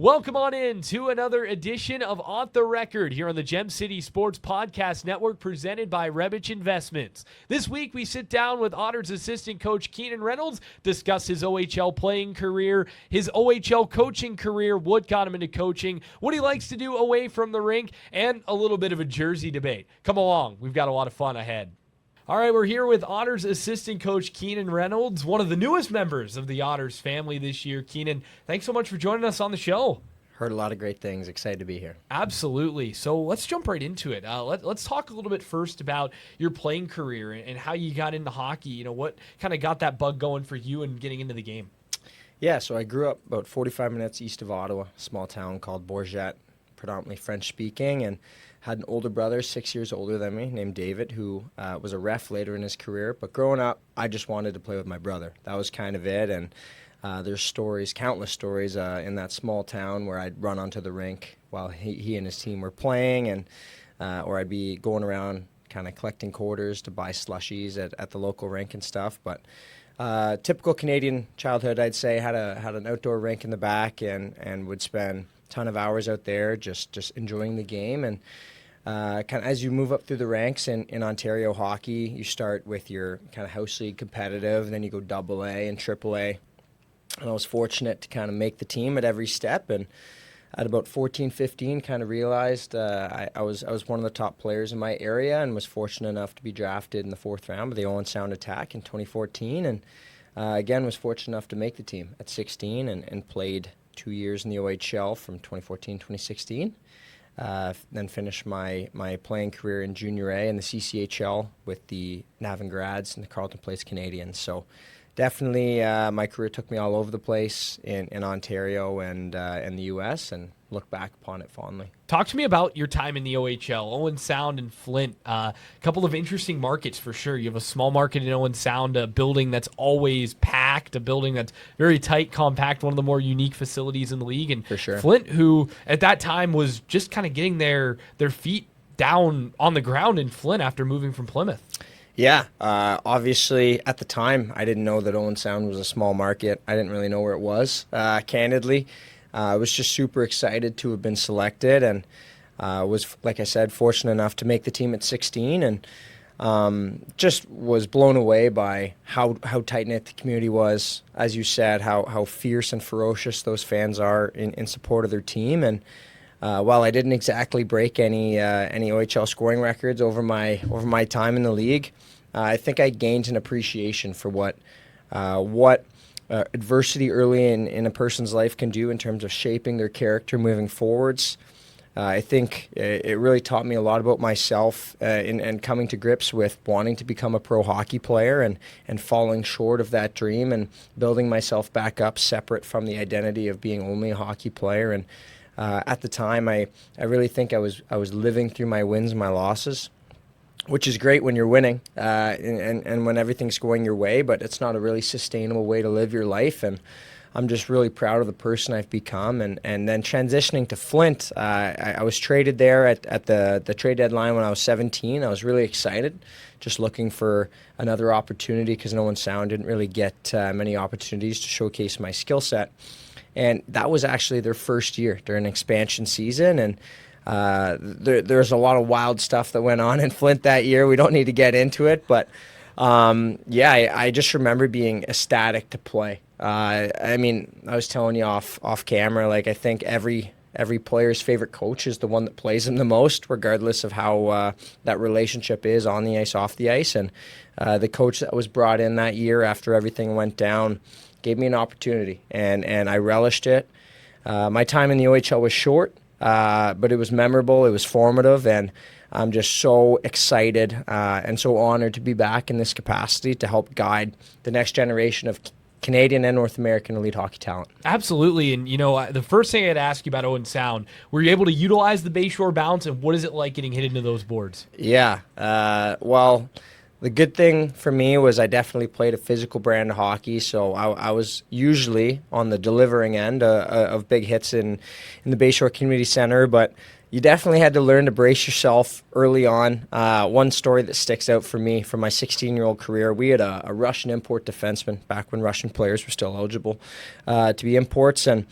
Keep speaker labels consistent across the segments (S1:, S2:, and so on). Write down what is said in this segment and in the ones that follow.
S1: Welcome on in to another edition of Ott The Record here on the Gem City Sports Podcast Network presented by Rebich Investments. This week we sit down with Otters assistant coach Keenan Reynolds, discuss his OHL playing career, his OHL coaching career, what got him into coaching, what he likes to do away from the rink, and a little bit of a jersey debate. Come along, we've got a lot of fun ahead. All right, we're here with Otters assistant coach Keenan Reynolds, one of the newest members of the Otters family this year. Keenan, thanks so much for joining us on the show.
S2: Heard a lot of great things. Excited to be here.
S1: Absolutely. So let's jump right into it. Let's talk a little bit first about your playing career and how you got into hockey. You know, what kind of got that bug going for you and getting into the game?
S2: Yeah, so I grew up about 45 minutes east of Ottawa, a small town called Bourget, predominantly French-speaking, and had an older brother, 6 years older than me, named David, who was a ref later in his career. But growing up, I just wanted to play with my brother. That was kind of it, and there's stories, countless stories in that small town where I'd run onto the rink while he and his team were playing, and or I'd be going around kind of collecting quarters to buy slushies at the local rink and stuff. But typical Canadian childhood, I'd say, had an outdoor rink in the back and would spend a ton of hours out there just enjoying the game. And kind of as you move up through the ranks in Ontario hockey, you start with your kind of house league competitive, and then you go AA and AAA. And I was fortunate to kind of make the team at every step, and at about 14, 15, kind of realized I was one of the top players in my area, and was fortunate enough to be drafted in the 4th round by the Owen Sound Attack in 2014, and again was fortunate enough to make the team at 16 and played 2 years in the OHL from 2014 2016. Then finished my playing career in Junior A and the CCHL with the Navan Grads and the Carleton Place Canadians. So definitely my career took me all over the place in Ontario and the U.S., and look back upon it fondly.
S1: Talk to me about your time in the OHL, Owen Sound and Flint. A couple of interesting markets for sure. You have a small market in Owen Sound, a building that's always packed, a building that's very tight, compact, one of the more unique facilities in the league. And
S2: for sure.
S1: Flint, who at that time was just kind of getting their feet down on the ground in Flint after moving from Plymouth.
S2: Yeah, obviously at the time I didn't know that Owen Sound was a small market. I didn't really know where it was, candidly. I was just super excited to have been selected, and was, like I said, fortunate enough to make the team at 16, and just was blown away by how tight-knit the community was. As you said, how fierce and ferocious those fans are in support of their team. And while I didn't exactly break any OHL scoring records over my time in the league, I think I gained an appreciation for what adversity early in a person's life can do in terms of shaping their character moving forwards. I think it really taught me a lot about myself and coming to grips with wanting to become a pro hockey player and falling short of that dream and building myself back up separate from the identity of being only a hockey player. And at the time, I really think I was living through my wins and my losses, which is great when you're winning and when everything's going your way, but it's not a really sustainable way to live your life. And I'm just really proud of the person I've become. And then transitioning to Flint, I was traded there at the trade deadline when I was 17. I was really excited, just looking for another opportunity because Owen Sound didn't really get many opportunities to showcase my skill set. And that was actually their first year during expansion season. And there's a lot of wild stuff that went on in Flint that year. We don't need to get into it. But, I just remember being ecstatic to play. I mean, I was telling you off camera, like I think every player's favorite coach is the one that plays them the most, regardless of how that relationship is on the ice, off the ice. And the coach that was brought in that year after everything went down gave me an opportunity, and I relished it. My time in the OHL was short, but it was memorable, it was formative, and I'm just so excited and so honored to be back in this capacity to help guide the next generation of Canadian and North American elite hockey talent.
S1: Absolutely. And, the first thing I'd ask you about Owen Sound, were you able to utilize the Bayshore bounce, and what is it like getting hit into those boards?
S2: Yeah. Well, the good thing for me was I definitely played a physical brand of hockey, so I was usually on the delivering end of big hits in the Bayshore Community Center, but you definitely had to learn to brace yourself early on. One story that sticks out for me from my 16-year-old career, we had a Russian import defenseman back when Russian players were still eligible to be imports, and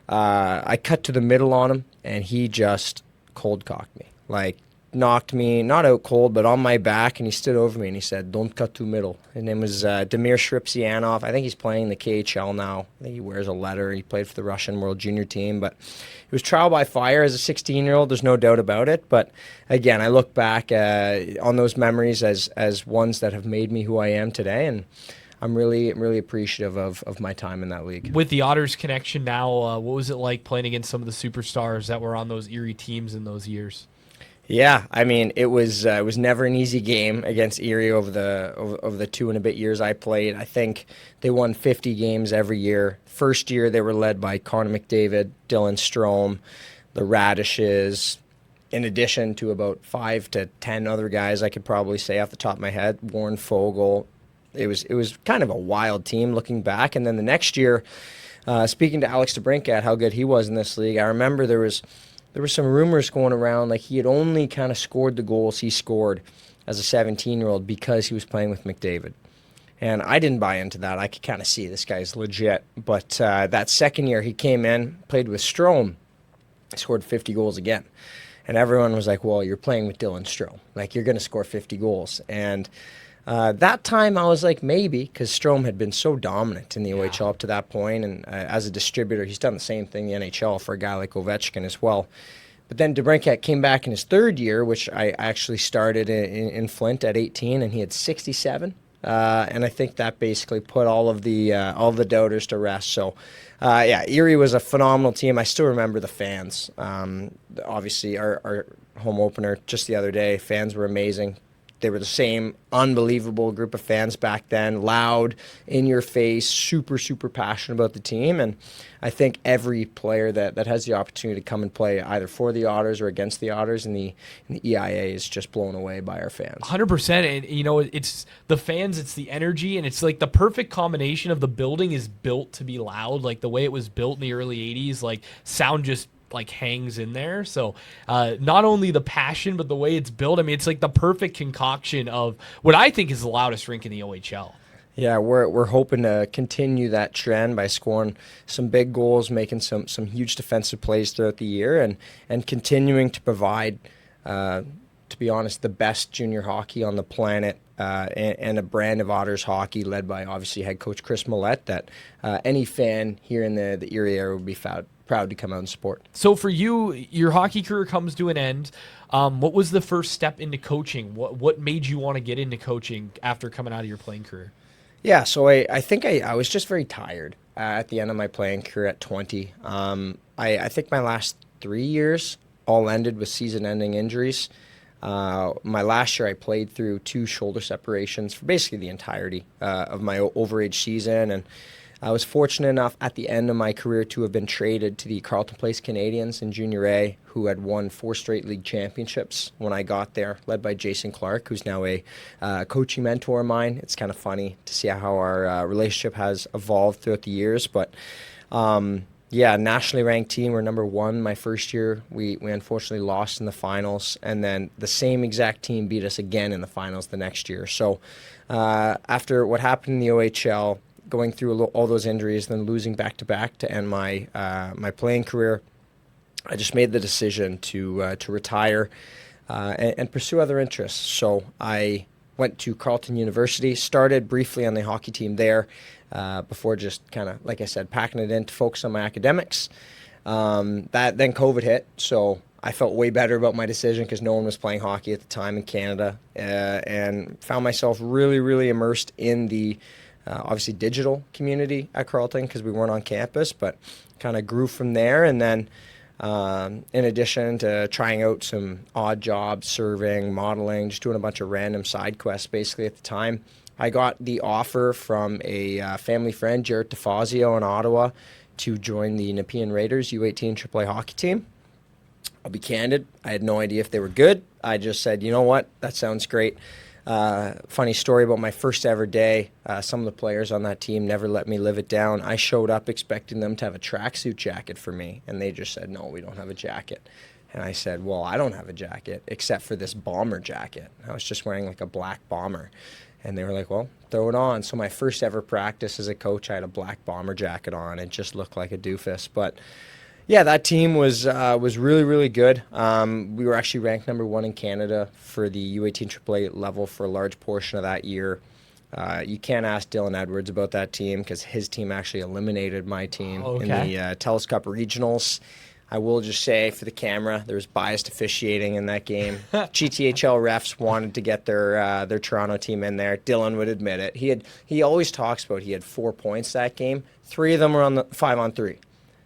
S2: I cut to the middle on him, and he just cold cocked me. Like, knocked me, not out cold, but on my back, and he stood over me and he said, "Don't cut to middle." His name was Damir Shripsianov. I think he's playing the KHL now. I think he wears a letter. He played for the Russian World Junior team, but it was trial by fire as a 16-year-old. There's no doubt about it. But again, I look back on those memories as ones that have made me who I am today, and I'm really appreciative of my time in that league.
S1: With the Otters connection now, what was it like playing against some of the superstars that were on those Erie teams in those years?
S2: Yeah, I mean, it was never an easy game against Erie over the 2 and a bit years I played. I think they won 50 games every year. First year they were led by Connor McDavid, Dylan Strome, the Radishes, in addition to about 5 to 10 other guys I could probably say off the top of my head. Warren Fogle. It was kind of a wild team looking back. And then the next year, speaking to Alex DeBrincat, how good he was in this league, I remember there were some rumors going around like he had only kind of scored the goals he scored as a 17-year-old because he was playing with McDavid. And I didn't buy into that. I could kind of see this guy's legit. But that second year he came in, played with Strome, scored 50 goals again. And everyone was like, well, you're playing with Dylan Strome. Like, you're going to score 50 goals. And that time I was like, maybe, because Strome had been so dominant in the OHL up to that point, and as a distributor, he's done the same thing in the NHL for a guy like Ovechkin as well. But then DeBrincat came back in his third year, which I actually started in Flint at 18, and he had 67. And I think that basically put all the doubters to rest. So, Erie was a phenomenal team. I still remember the fans. Obviously, our home opener just the other day, fans were amazing. They were the same unbelievable group of fans back then, loud, in your face, super passionate about the team. And I think every player that has the opportunity to come and play either for the Otters or against the Otters in the EIA is just blown away by our fans.
S1: 100%. And, it's the fans, it's the energy, and it's like the perfect combination of the building is built to be loud. Like the way it was built in the early 80s, like sound just like hangs in there. So not only the passion, but the way it's built. I mean, it's like the perfect concoction of what I think is the loudest rink in the OHL.
S2: Yeah, we're hoping to continue that trend by scoring some big goals, making some huge defensive plays throughout the year, and continuing to provide, to be honest, the best junior hockey on the planet, and a brand of Otters hockey led by obviously head coach Chris Millette that any fan here in the Erie area would be proud to come out and support.
S1: So for you, your hockey career comes to an end. What was the first step into coaching? What made you want to get into coaching after coming out of your playing career?
S2: Yeah, so I think I was just very tired at the end of my playing career at 20. I think my last 3 years all ended with season-ending injuries. My last year I played through 2 shoulder separations for basically the entirety of my overage season, and I was fortunate enough at the end of my career to have been traded to the Carleton Place Canadians in Junior A, who had won 4 straight league championships when I got there, led by Jason Clark, who's now a coaching mentor of mine. It's kind of funny to see how our relationship has evolved throughout the years. But, nationally ranked team. We're number 1 my first year. We unfortunately lost in the finals, and then the same exact team beat us again in the finals the next year. So after what happened in the OHL, going through all those injuries, then losing back-to-back to end my my playing career, I just made the decision to retire and pursue other interests. So I went to Carleton University, started briefly on the hockey team there before just kind of, like I said, packing it in to focus on my academics. Then COVID hit, so I felt way better about my decision because no one was playing hockey at the time in Canada, and found myself really immersed in the obviously digital community at Carleton because we weren't on campus, but kind of grew from there. And then in addition to trying out some odd jobs, serving, modeling, just doing a bunch of random side quests basically at the time, I got the offer from a family friend, Jared DeFazio in Ottawa, to join the Nepean Raiders U18 AAA hockey team. I'll be candid, I had no idea if they were good. I just said, you know what, that sounds great. Funny story about my first ever day. Some of the players on that team never let me live it down. I showed up expecting them to have a tracksuit jacket for me, and they just said, no, we don't have a jacket. And I said, well, I don't have a jacket except for this bomber jacket. I was just wearing like a black bomber. And they were like, well, throw it on. So my first ever practice as a coach, I had a black bomber jacket on. It just looked like a doofus. But Yeah, that team was really, really good. We were actually ranked number one in Canada for the U18 AAA level for a large portion of that year. You can't ask Dylan Edwards about that team because his team actually eliminated my team
S1: Oh,
S2: in
S1: okay.
S2: the TELUS Cup Regionals. I will just say for the camera, there was biased officiating in that game. GTHL refs wanted to get their Toronto team in there. Dylan would admit it. He always talks about he had 4 points that game. 3 of them were on the 5-on-3.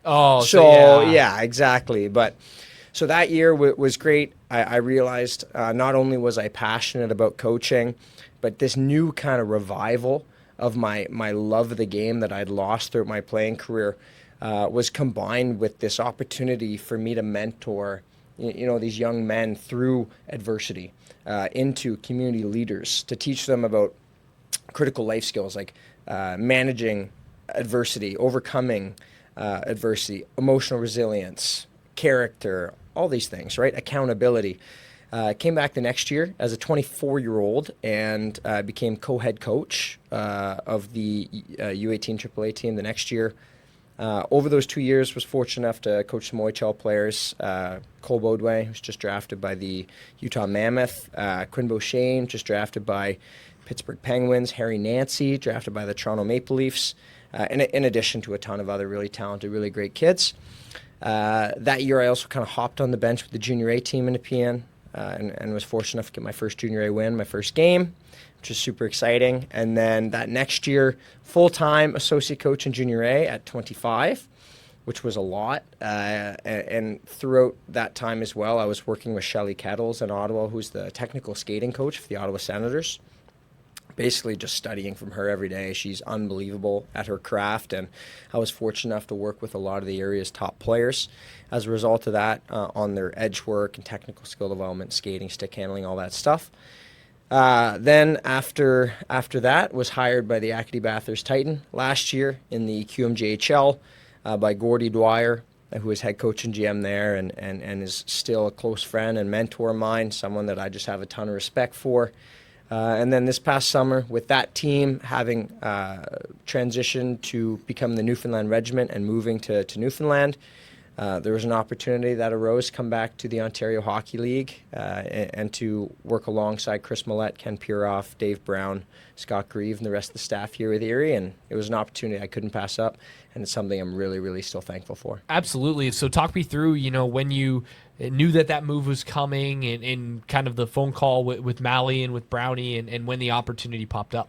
S1: Oh, so
S2: So
S1: yeah.
S2: yeah, exactly. But so that year was great. I realized not only was I passionate about coaching, but this new kind of revival of my love of the game that I'd lost throughout my playing career was combined with this opportunity for me to mentor, these young men through adversity into community leaders, to teach them about critical life skills like managing adversity, overcoming adversity, emotional resilience, character, all these things, right? Accountability. Came back the next year as a 24-year-old and became co-head coach of the U18 AAA team the next year. Over those 2 years, was fortunate enough to coach some OHL players. Cole Bodway, who's just drafted by the Utah Mammoth. Quinn Beauchene, just drafted by Pittsburgh Penguins. Harry Nancy, drafted by the Toronto Maple Leafs. In addition to a ton of other really talented, really great kids. That year, I also kind of hopped on the bench with the Junior A team in Nepean and was fortunate enough to get my first Junior A win, my first game, which was super exciting. And then that next year, full-time associate coach in Junior A at 25, which was a lot. And throughout that time as well, I was working with Shelley Kettles in Ottawa, who's the technical skating coach for the Ottawa Senators. Basically just studying from her every day. She's unbelievable at her craft, and I was fortunate enough to work with a lot of the area's top players as a result of that on their edge work and technical skill development, skating, stick handling, all that stuff. Then after that, was hired by the Acadie Bathurst Titan last year in the QMJHL by Gordie Dwyer, who is head coach and GM there and is still a close friend and mentor of mine, someone that I just have a ton of respect for. And then this past summer, with that team having transitioned to become the Newfoundland Regiment and moving to Newfoundland, there was an opportunity that arose to come back to the Ontario Hockey League and to work alongside Chris Millette, Ken Puroff, Dave Brown, Scott Grieve, and the rest of the staff here with Erie. And it was an opportunity I couldn't pass up, and it's something I'm really, really still thankful for.
S1: Absolutely. So talk me through, when you knew that move was coming and kind of the phone call with Mally and with Brownie and when the opportunity popped up.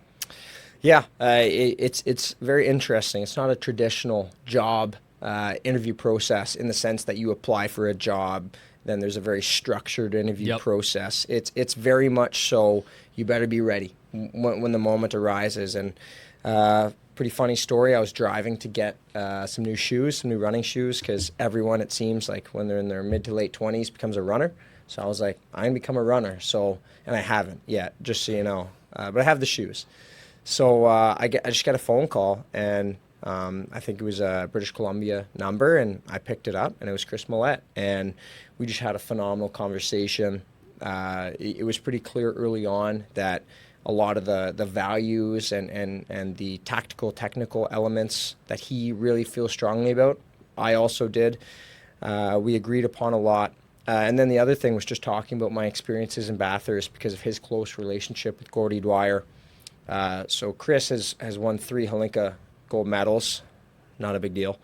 S2: Yeah, it's very interesting. It's not a traditional job interview process in the sense that you apply for a job, then there's a very structured interview process. It's very much so you better be ready when the moment arises. And pretty funny story, I was driving to get some new running shoes, because everyone, it seems like when they're in their mid to late 20s, becomes a runner. So I was like, I'm going to become a runner. And I haven't yet, just so you know. But I have the shoes. So I just got a phone call, and I think it was a British Columbia number, and I picked it up, and it was Chris Millette. And we just had a phenomenal conversation. It was pretty clear early on that a lot of the values and the tactical, technical elements that he really feels strongly about, I also did. We agreed upon a lot. And then the other thing was just talking about my experiences in Bathurst because of his close relationship with Gordie Dwyer. So Chris has won 3 Hlinka gold medals. Not a big deal.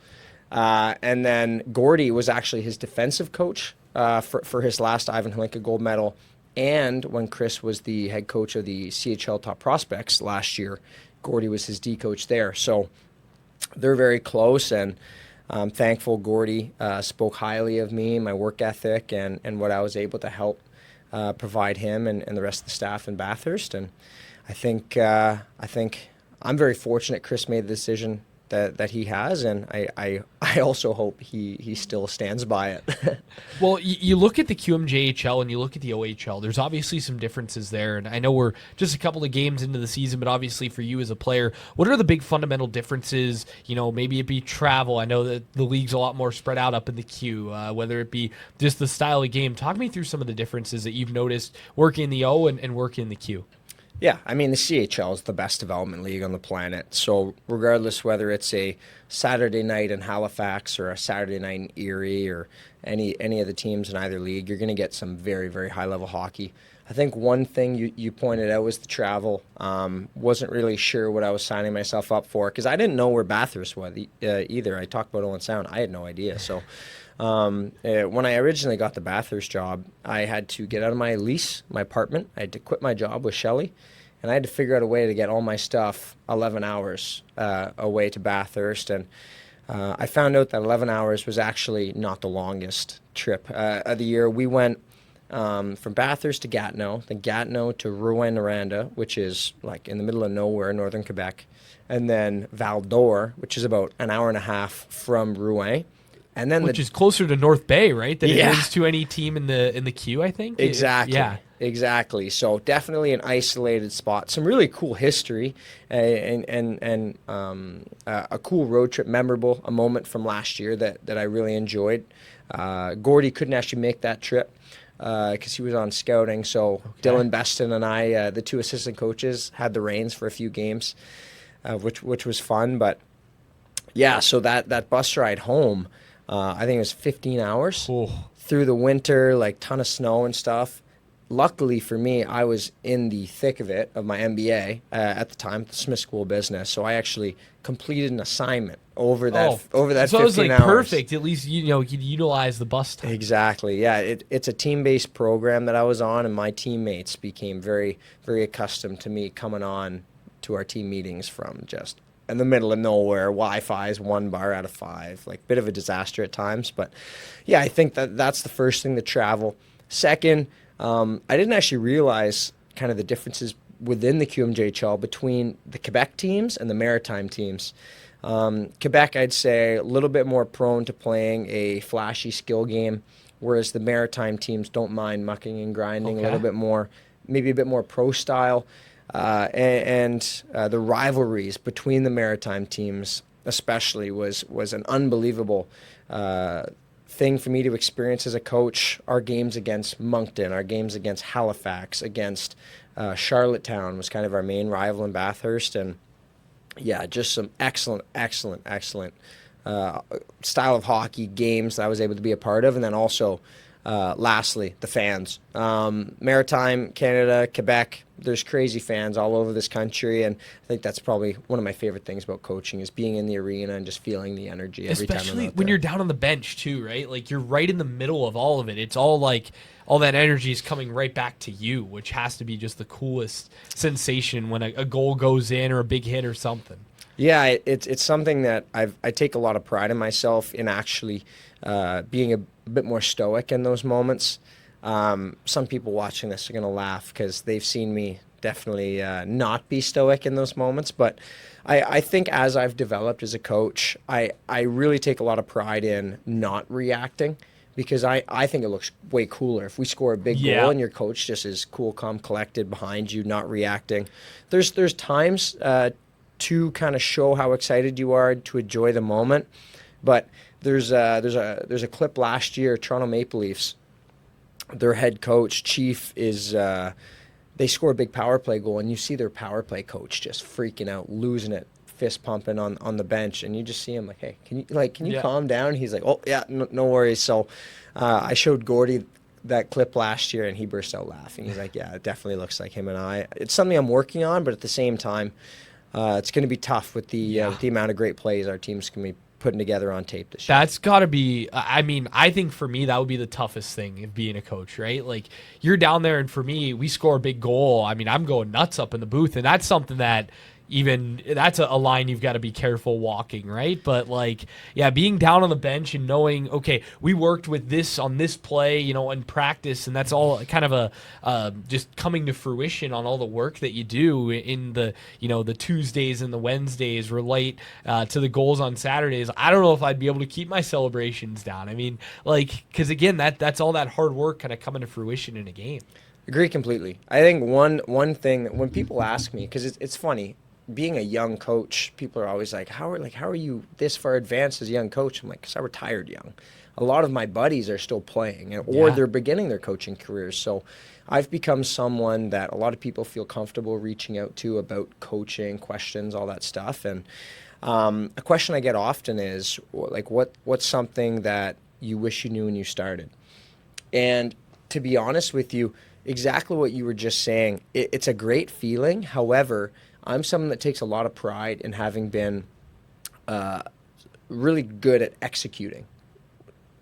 S2: And then Gordie was actually his defensive coach for his last Ivan Hlinka gold medal. And when Chris was the head coach of the CHL Top Prospects last year, Gordie was his D coach there. So they're very close, and I'm thankful Gordie spoke highly of me, my work ethic, and what I was able to help provide him and the rest of the staff in Bathurst. And I think I'm very fortunate Chris made the decision that he has, and I also hope he still stands by it.
S1: Well, you look at the QMJHL and you look at the OHL, there's obviously some differences there, and I know we're just a couple of games into the season, but obviously for you as a player, what are the big fundamental differences? Maybe it be travel. I know that the league's a lot more spread out up in the Q, whether it be just the style of game. Talk me through some of the differences that you've noticed working in the O and working in the Q.
S2: Yeah, I mean, the CHL is the best development league on the planet. So regardless whether it's a Saturday night in Halifax or a Saturday night in Erie or any of the teams in either league, you're going to get some very, very high level hockey. I think one thing you pointed out was the travel. Wasn't really sure what I was signing myself up for because I didn't know where Bathurst was either. I talked about Owen Sound. I had no idea. So when I originally got the Bathurst job, I had to get out of my lease, my apartment. I had to quit my job with Shelley, and I had to figure out a way to get all my stuff 11 hours away to Bathurst. And I found out that 11 hours was actually not the longest trip of the year. We went from Bathurst to Gatineau, then Gatineau to Rouyn-Noranda, which is like in the middle of nowhere, northern Quebec, and then Val d'Or, which is about an hour and a half from Rouen. And then
S1: which is closer to North Bay, right? Than
S2: Yeah.
S1: it is to any team in the queue, I think.
S2: Exactly.
S1: Yeah.
S2: Exactly. So definitely an isolated spot. Some really cool history and a cool road trip, memorable, a moment from last year that I really enjoyed. Gordy couldn't actually make that trip because he was on scouting. So Dylan Beston and I, the two assistant coaches, had the reins for a few games, which was fun. But yeah, so that bus ride home, I think it was 15 hours through the winter, like ton of snow and stuff. Luckily for me, I was in the thick of it, of my MBA at the time, the Smith School of Business. So I actually completed an assignment over that 15
S1: so it was like
S2: hours.
S1: perfect. At least you could utilize the bus time.
S2: Exactly. Yeah, it's a team-based program that I was on, and my teammates became very, very accustomed to me coming on to our team meetings from just in the middle of nowhere. Wi-Fi is 1 bar out of 5, like bit of a disaster at times. But yeah, I think that's the first thing, the travel. Second, I didn't actually realize kind of the differences within the QMJHL between the Quebec teams and the Maritime teams. Quebec, I'd say, a little bit more prone to playing a flashy skill game, whereas the Maritime teams don't mind mucking and grinding a little bit more, maybe a bit more pro style. And the rivalries between the Maritime teams especially was an unbelievable thing for me to experience as a coach. Our games against Moncton, our games against Halifax, against Charlottetown was kind of our main rival in Bathurst. And yeah, just some excellent style of hockey games that I was able to be a part of. And then also, lastly, the fans. Maritime, Canada, Quebec, there's crazy fans all over this country, and I think that's probably one of my favorite things about coaching is being in the arena and just feeling the energy every time I'm out there.
S1: Especially when you're down on the bench too, right? Like you're right in the middle of all of it. It's all like all that energy is coming right back to you, which has to be just the coolest sensation when a goal goes in or a big hit or something.
S2: Yeah, it's something that I take a lot of pride in myself in actually being a bit more stoic in those moments. Some people watching this are going to laugh because they've seen me definitely not be stoic in those moments. But I think as I've developed as a coach, I really take a lot of pride in not reacting because I think it looks way cooler if we score a big goal and your coach just is cool, calm, collected behind you, not reacting. There's times to kind of show how excited you are, to enjoy the moment. But there's a clip last year, Toronto Maple Leafs, their head coach, Chief, is they score a big power play goal, and you see their power play coach just freaking out, losing it, fist pumping on the bench, and you just see him like, hey, can you calm down? He's like, oh yeah, no worries. So I showed Gordy that clip last year, and he burst out laughing. He's like, yeah, it definitely looks like him and I. It's something I'm working on, but at the same time, it's going to be tough with the amount of great plays our teams can be putting together on tape this year.
S1: That's got to be, I mean, I think for me, that would be the toughest thing of being a coach, right? Like, you're down there, and for me, we score a big goal. I mean, I'm going nuts up in the booth, and that's something that that's a line you've got to be careful walking, right? But like, yeah, being down on the bench and knowing, okay, we worked with this on this play, in practice, and that's all kind of a just coming to fruition on all the work that you do in the the Tuesdays and the Wednesdays relate to the goals on Saturdays. I don't know if I'd be able to keep my celebrations down. I mean, like, because again, that's all that hard work kind of coming to fruition in a game.
S2: Agree completely. I think one thing that when people ask me, because it's funny, being a young coach, people are always like, how are you this far advanced as a young coach? I'm like, because I retired young. a lot of my buddies are still playing, or
S1: Yeah.
S2: they're beginning their coaching careers. So I've become someone that a lot of people feel comfortable reaching out to about coaching questions, all that stuff. And a question I get often is like, what's something that you wish you knew when you started? And to be honest with you, exactly what you were just saying, it's a great feeling. However, I'm someone that takes a lot of pride in having been really good at executing.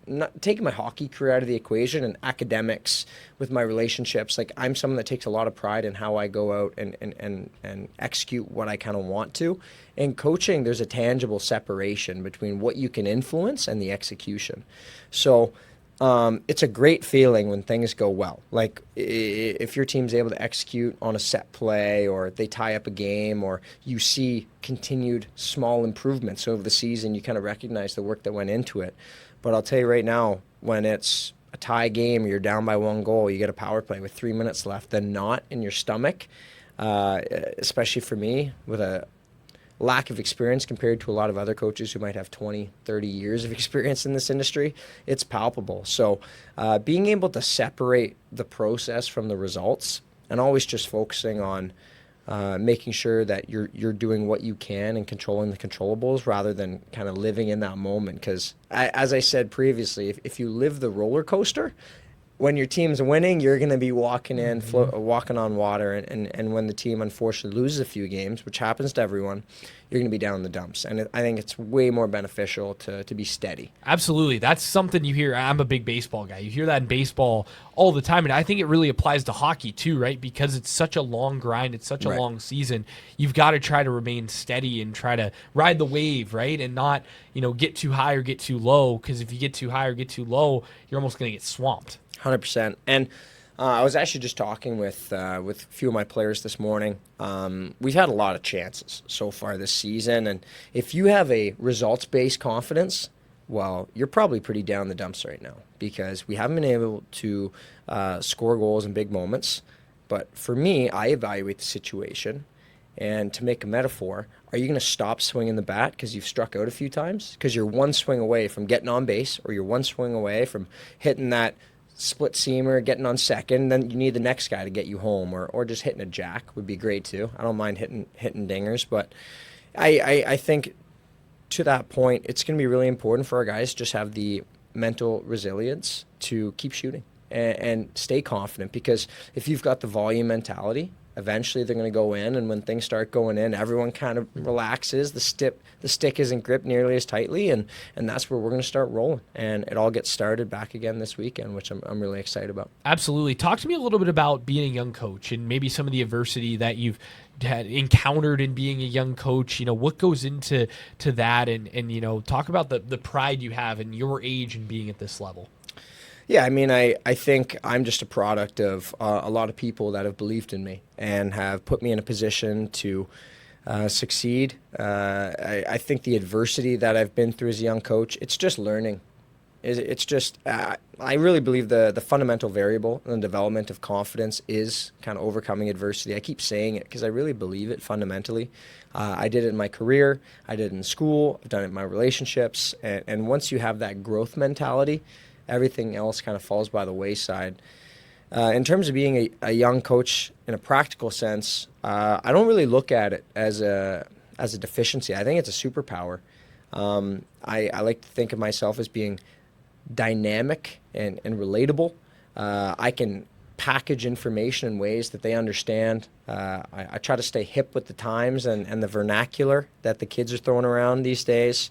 S2: Not taking my hockey career out of the equation and academics with my relationships, like I'm someone that takes a lot of pride in how I go out and execute what I kind of want to. In coaching, there's a tangible separation between what you can influence and the execution. So it's a great feeling when things go well. Like if your team's able to execute on a set play, or they tie up a game, or you see continued small improvements over the season, you kind of recognize the work that went into it. But I'll tell you right now, when it's a tie game, you're down by 1 goal, you get a power play with 3 minutes left, the knot in your stomach, especially for me, with a lack of experience compared to a lot of other coaches who might have 20, 30 years of experience in this industry, it's palpable. So being able to separate the process from the results, and always just focusing on making sure that you're doing what you can and controlling the controllables, rather than kind of living in that moment. Because as I said previously, if you live the roller coaster, when your team's winning, you're going to be walking in, walking on water. And when the team unfortunately loses a few games, which happens to everyone, you're going to be down in the dumps. And I think it's way more beneficial to be steady.
S1: Absolutely. That's something you hear. I'm a big baseball guy. You hear that in baseball all the time. And I think it really applies to hockey too, right? Because it's such a long grind. It's such a long season. You've got to try to remain steady and try to ride the wave, right? And not, get too high or get too low. Because if you get too high or get too low, you're almost going to get swamped.
S2: 100%. And I was actually just talking with a few of my players this morning. We've had a lot of chances so far this season, and if you have a results-based confidence, well, you're probably pretty down the dumps right now, because we haven't been able to score goals in big moments. But for me, I evaluate the situation, and to make a metaphor, are you going to stop swinging the bat because you've struck out a few times? Because you're one swing away from getting on base, or you're one swing away from hitting that split seamer, getting on second, then you need the next guy to get you home, or just hitting a jack would be great too. I don't mind hitting dingers, but I think to that point, it's going to be really important for our guys to just have the mental resilience to keep shooting and stay confident, because if you've got the volume mentality, eventually they're going to go in, and when things start going in, everyone kind of relaxes. The stick isn't gripped nearly as tightly, and that's where we're going to start rolling. And it all gets started back again this weekend, which I'm really excited about.
S1: Absolutely. Talk to me a little bit about being a young coach and maybe some of the adversity that you've had encountered in being a young coach. What goes into that, and talk about the pride you have in your age and being at this level.
S2: Yeah, I mean, I think I'm just a product of a lot of people that have believed in me and have put me in a position to succeed. I think the adversity that I've been through as a young coach, it's just learning. It's just, I really believe the fundamental variable in the development of confidence is kind of overcoming adversity. I keep saying it because I really believe it fundamentally. I did it in my career. I did it in school. I've done it in my relationships. And once you have that growth mentality, everything else kind of falls by the wayside. In terms of being a young coach in a practical sense, I don't really look at it as a deficiency. I think it's a superpower. I like to think of myself as being dynamic and relatable. I can package information in ways that they understand. I try to stay hip with the times and the vernacular that the kids are throwing around these days.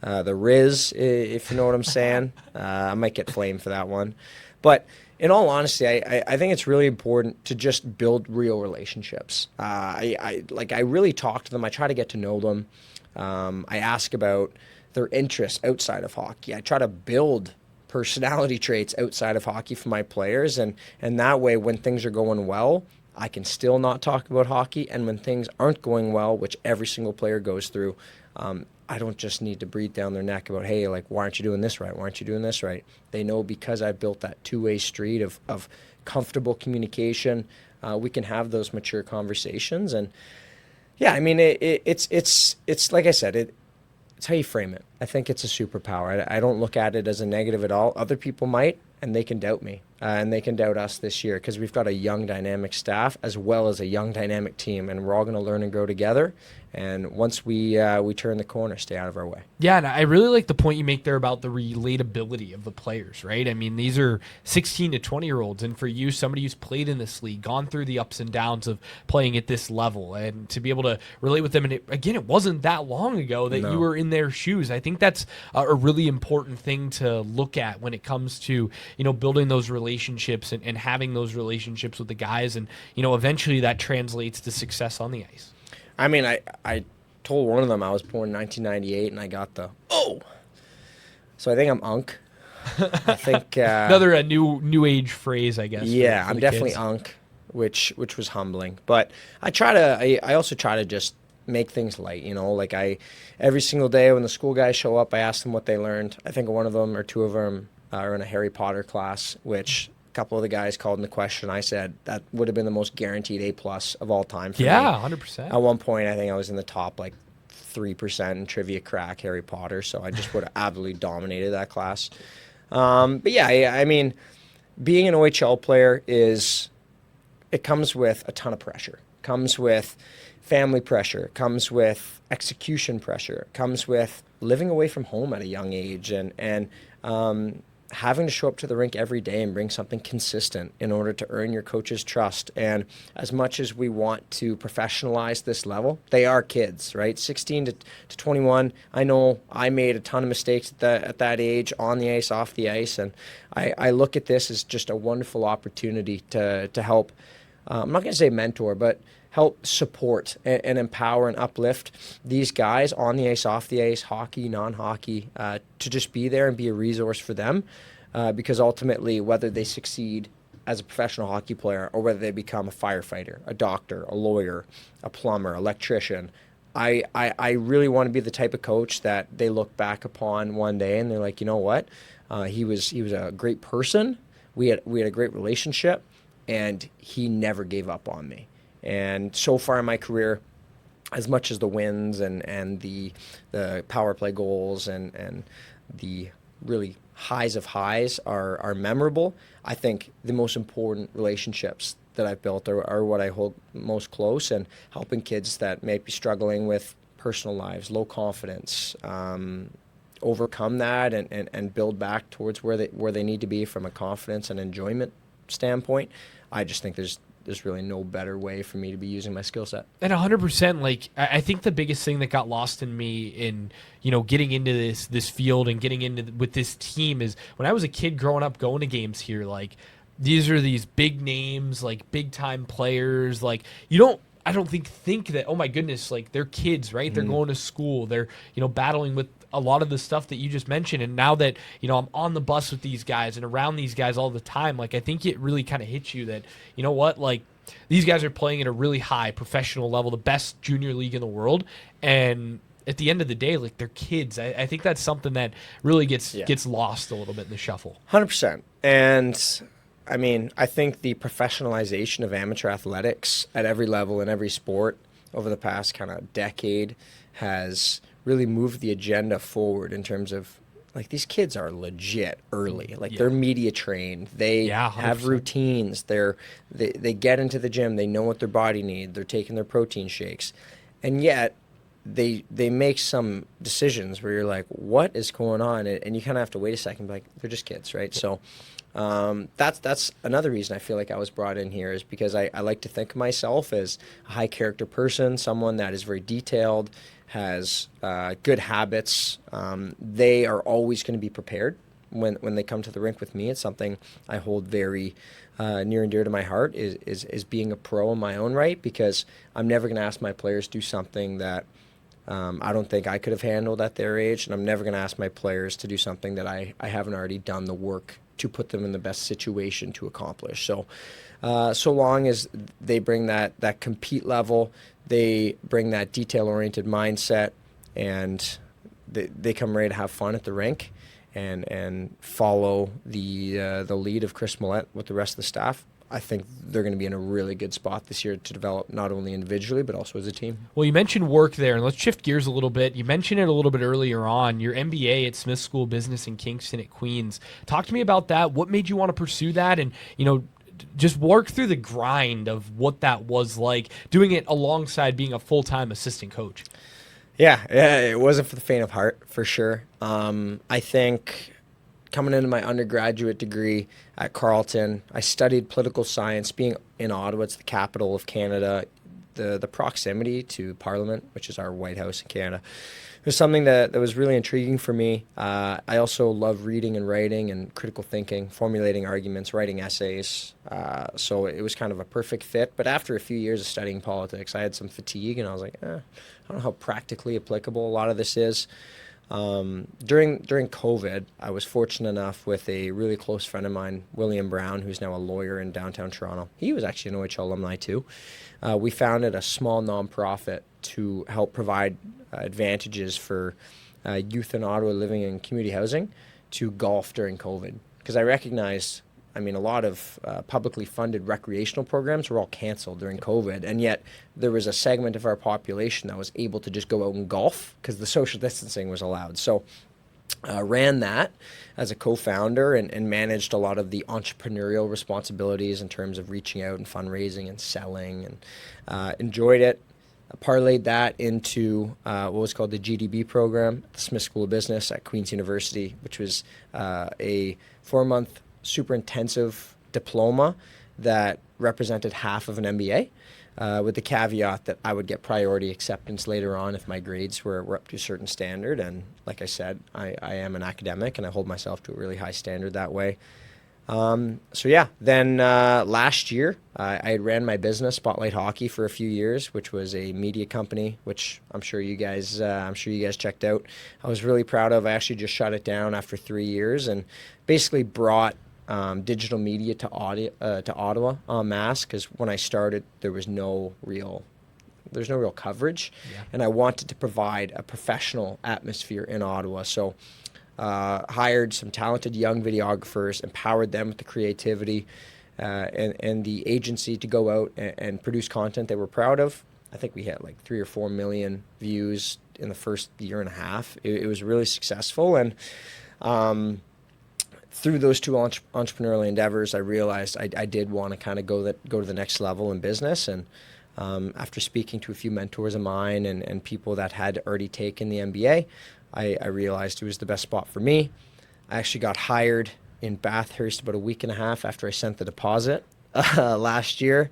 S2: The Riz, if you know what I'm saying. I might get flamed for that one. But in all honesty, I think it's really important to just build real relationships. I really talk to them. I try to get to know them. I ask about their interests outside of hockey. I try to build personality traits outside of hockey for my players. And that way, when things are going well, I can still not talk about hockey. And when things aren't going well, which every single player goes through, I don't just need to breathe down their neck about, hey, like, why aren't you doing this right? Why aren't you doing this right? They know because I built that two-way street of comfortable communication, we can have those mature conversations. And yeah, I mean, it's like I said, it's how you frame it. I think it's a superpower. I don't look at it as a negative at all. Other people might, and they can doubt me. And they can doubt us this year because we've got a young, dynamic staff as well as a young, dynamic team, and we're all going to learn and grow together. And once we turn the corner, stay out of our way.
S1: Yeah, and I really like the point you make there about the relatability of the players, right? I mean, these are 16 to 20-year-olds, and for you, somebody who's played in this league, gone through the ups and downs of playing at this level, and to be able to relate with them, and it wasn't that long ago that you were in their shoes. I think that's a really important thing to look at when it comes to, building those relationships and having those relationships with the guys, and, eventually that translates to success on the ice.
S2: I mean, I told one of them I was born in 1998, and I got the, oh. So I think I'm Unk. I think
S1: another new age phrase, I guess.
S2: Yeah,
S1: for
S2: I'm definitely
S1: kids.
S2: Unk, which was humbling. But I also try to just make things light, like every single day when the school guys show up, I ask them what they learned. I think one of them or two of them are in a Harry Potter class, which couple of the guys called into question. I said that would have been the most guaranteed A+ of all time for me.
S1: 100%.
S2: At one point, I think I was in the top 3% in trivia crack Harry Potter, so I just would have absolutely dominated that class. But yeah, I mean, being an OHL player it comes with a ton of pressure. It comes with family pressure. It comes with execution pressure. It comes with living away from home at a young age and having to show up to the rink every day and bring something consistent in order to earn your coach's trust. And as much as we want to professionalize this level, they are kids, right? 16 to 21. I know I made a ton of mistakes at that age, on the ice, off the ice, and I look at this as just a wonderful opportunity to help, I'm not going to say mentor, but help support and empower and uplift these guys on the ice, off the ice, hockey, non-hockey, to just be there and be a resource for them. Because ultimately, whether they succeed as a professional hockey player or whether they become a firefighter, a doctor, a lawyer, a plumber, electrician, I really want to be the type of coach that they look back upon one day and they're like, you know what? He was a great person. We had a great relationship, and he never gave up on me. And so far in my career, as much as the wins and the power play goals and the really highs of highs are memorable, I think the most important relationships that I've built are what I hold most close, and helping kids that may be struggling with personal lives, low confidence, overcome that and build back towards where they need to be from a confidence and enjoyment standpoint. I just think there's really no better way for me to be using my skill set.
S1: And 100%, I think the biggest thing that got lost in me in, getting into this field and getting into with this team is when I was a kid growing up, going to games here, these are these big names, big time players, I don't think that, oh my goodness, they're kids, right? They're going to school. They're, battling with a lot of the stuff that you just mentioned. And now that, I'm on the bus with these guys and around these guys all the time, I think it really kind of hits you that, you know what, these guys are playing at a really high professional level, the best junior league in the world. And at the end of the day, they're kids. I think that's something that really gets lost a little bit in the shuffle.
S2: 100%. And I mean, I think the professionalization of amateur athletics at every level in every sport over the past kind of decade has really moved the agenda forward in terms of these kids are legit early. They're media trained. They have routines. They get into the gym. They know what their body needs. They're taking their protein shakes. And yet they make some decisions where you're like, what is going on? And you kind of have to wait a second, they're just kids, right? So that's another reason I feel like I was brought in here, is because I like to think of myself as a high character person, someone that is very detailed, has good habits. They are always going to be prepared when they come to the rink with me. It's something I hold very near and dear to my heart, is being a pro in my own right, because I'm never going to ask my players to do something that I don't think I could have handled at their age, and I'm never going to ask my players to do something that I haven't already done the work to put them in the best situation to accomplish. So so long as they bring that compete level, they bring that detail-oriented mindset, and they come ready to have fun at the rink and follow the lead of Chris Millette with the rest of the staff, I think they're going to be in a really good spot this year to develop not only individually but also as a team.
S1: Well, you mentioned work there, and let's shift gears a little bit. You mentioned it a little bit earlier on, your MBA at Smith School of Business in Kingston at Queens. Talk to me about that. What made you want to pursue that? And, just work through the grind of what that was like, doing it alongside being a full-time assistant coach.
S2: Yeah, it wasn't for the faint of heart, for sure. I think coming into my undergraduate degree at Carleton, I studied political science. Being in Ottawa, it's the capital of Canada, the proximity to Parliament, which is our White House in Canada, was something that was really intriguing for me. I also love reading and writing and critical thinking, formulating arguments, writing essays. So it was kind of a perfect fit. But after a few years of studying politics, I had some fatigue, and I was like, I don't know how practically applicable a lot of this is. During COVID, I was fortunate enough with a really close friend of mine, William Brown, who's now a lawyer in downtown Toronto. He was actually an OHL alumni too. We founded a small nonprofit to help provide advantages for youth in Ottawa living in community housing to golf during COVID. Because I recognized, a lot of publicly funded recreational programs were all canceled during COVID, and yet there was a segment of our population that was able to just go out and golf because the social distancing was allowed. So ran that as a co-founder and managed a lot of the entrepreneurial responsibilities in terms of reaching out and fundraising and selling, and enjoyed it. Parlayed that into what was called the GDB program at the Smith School of Business at Queen's University, which was a 4-month super intensive diploma that represented half of an MBA, with the caveat that I would get priority acceptance later on if my grades were up to a certain standard. And like I said, I am an academic and I hold myself to a really high standard that way. Then last year I had ran my business, Spotlight Hockey, for a few years, which was a media company, which I'm sure you guys checked out. I was really proud of. I actually just shut it down after 3 years and basically brought digital media to Ottawa en masse, because when I started there's no real coverage, and I wanted to provide a professional atmosphere in Ottawa. So hired some talented young videographers, empowered them with the creativity and the agency to go out and produce content they were proud of. I think we had like 3 or 4 million views in the first year and a half. It was really successful, and through those two entrepreneurial endeavors, I realized I did want to kind of go to the next level in business. And after speaking to a few mentors of mine and people that had already taken the MBA, I realized it was the best spot for me. I actually got hired in Bathurst about a week and a half after I sent the deposit last year.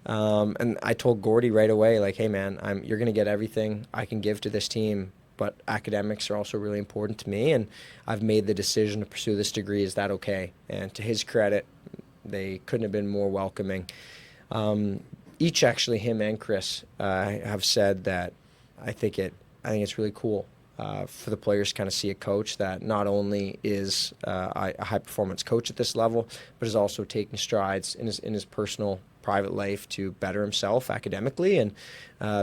S2: And I told Gordy right away, like, hey man, you're going to get everything I can give to this team, but academics are also really important to me, and I've made the decision to pursue this degree. Is that okay? And to his credit, they couldn't have been more welcoming. Each, actually, him and Chris, have said that I think it's really cool for the players to kind of see a coach that not only is a high performance coach at this level, but is also taking strides in his personal private life to better himself academically. And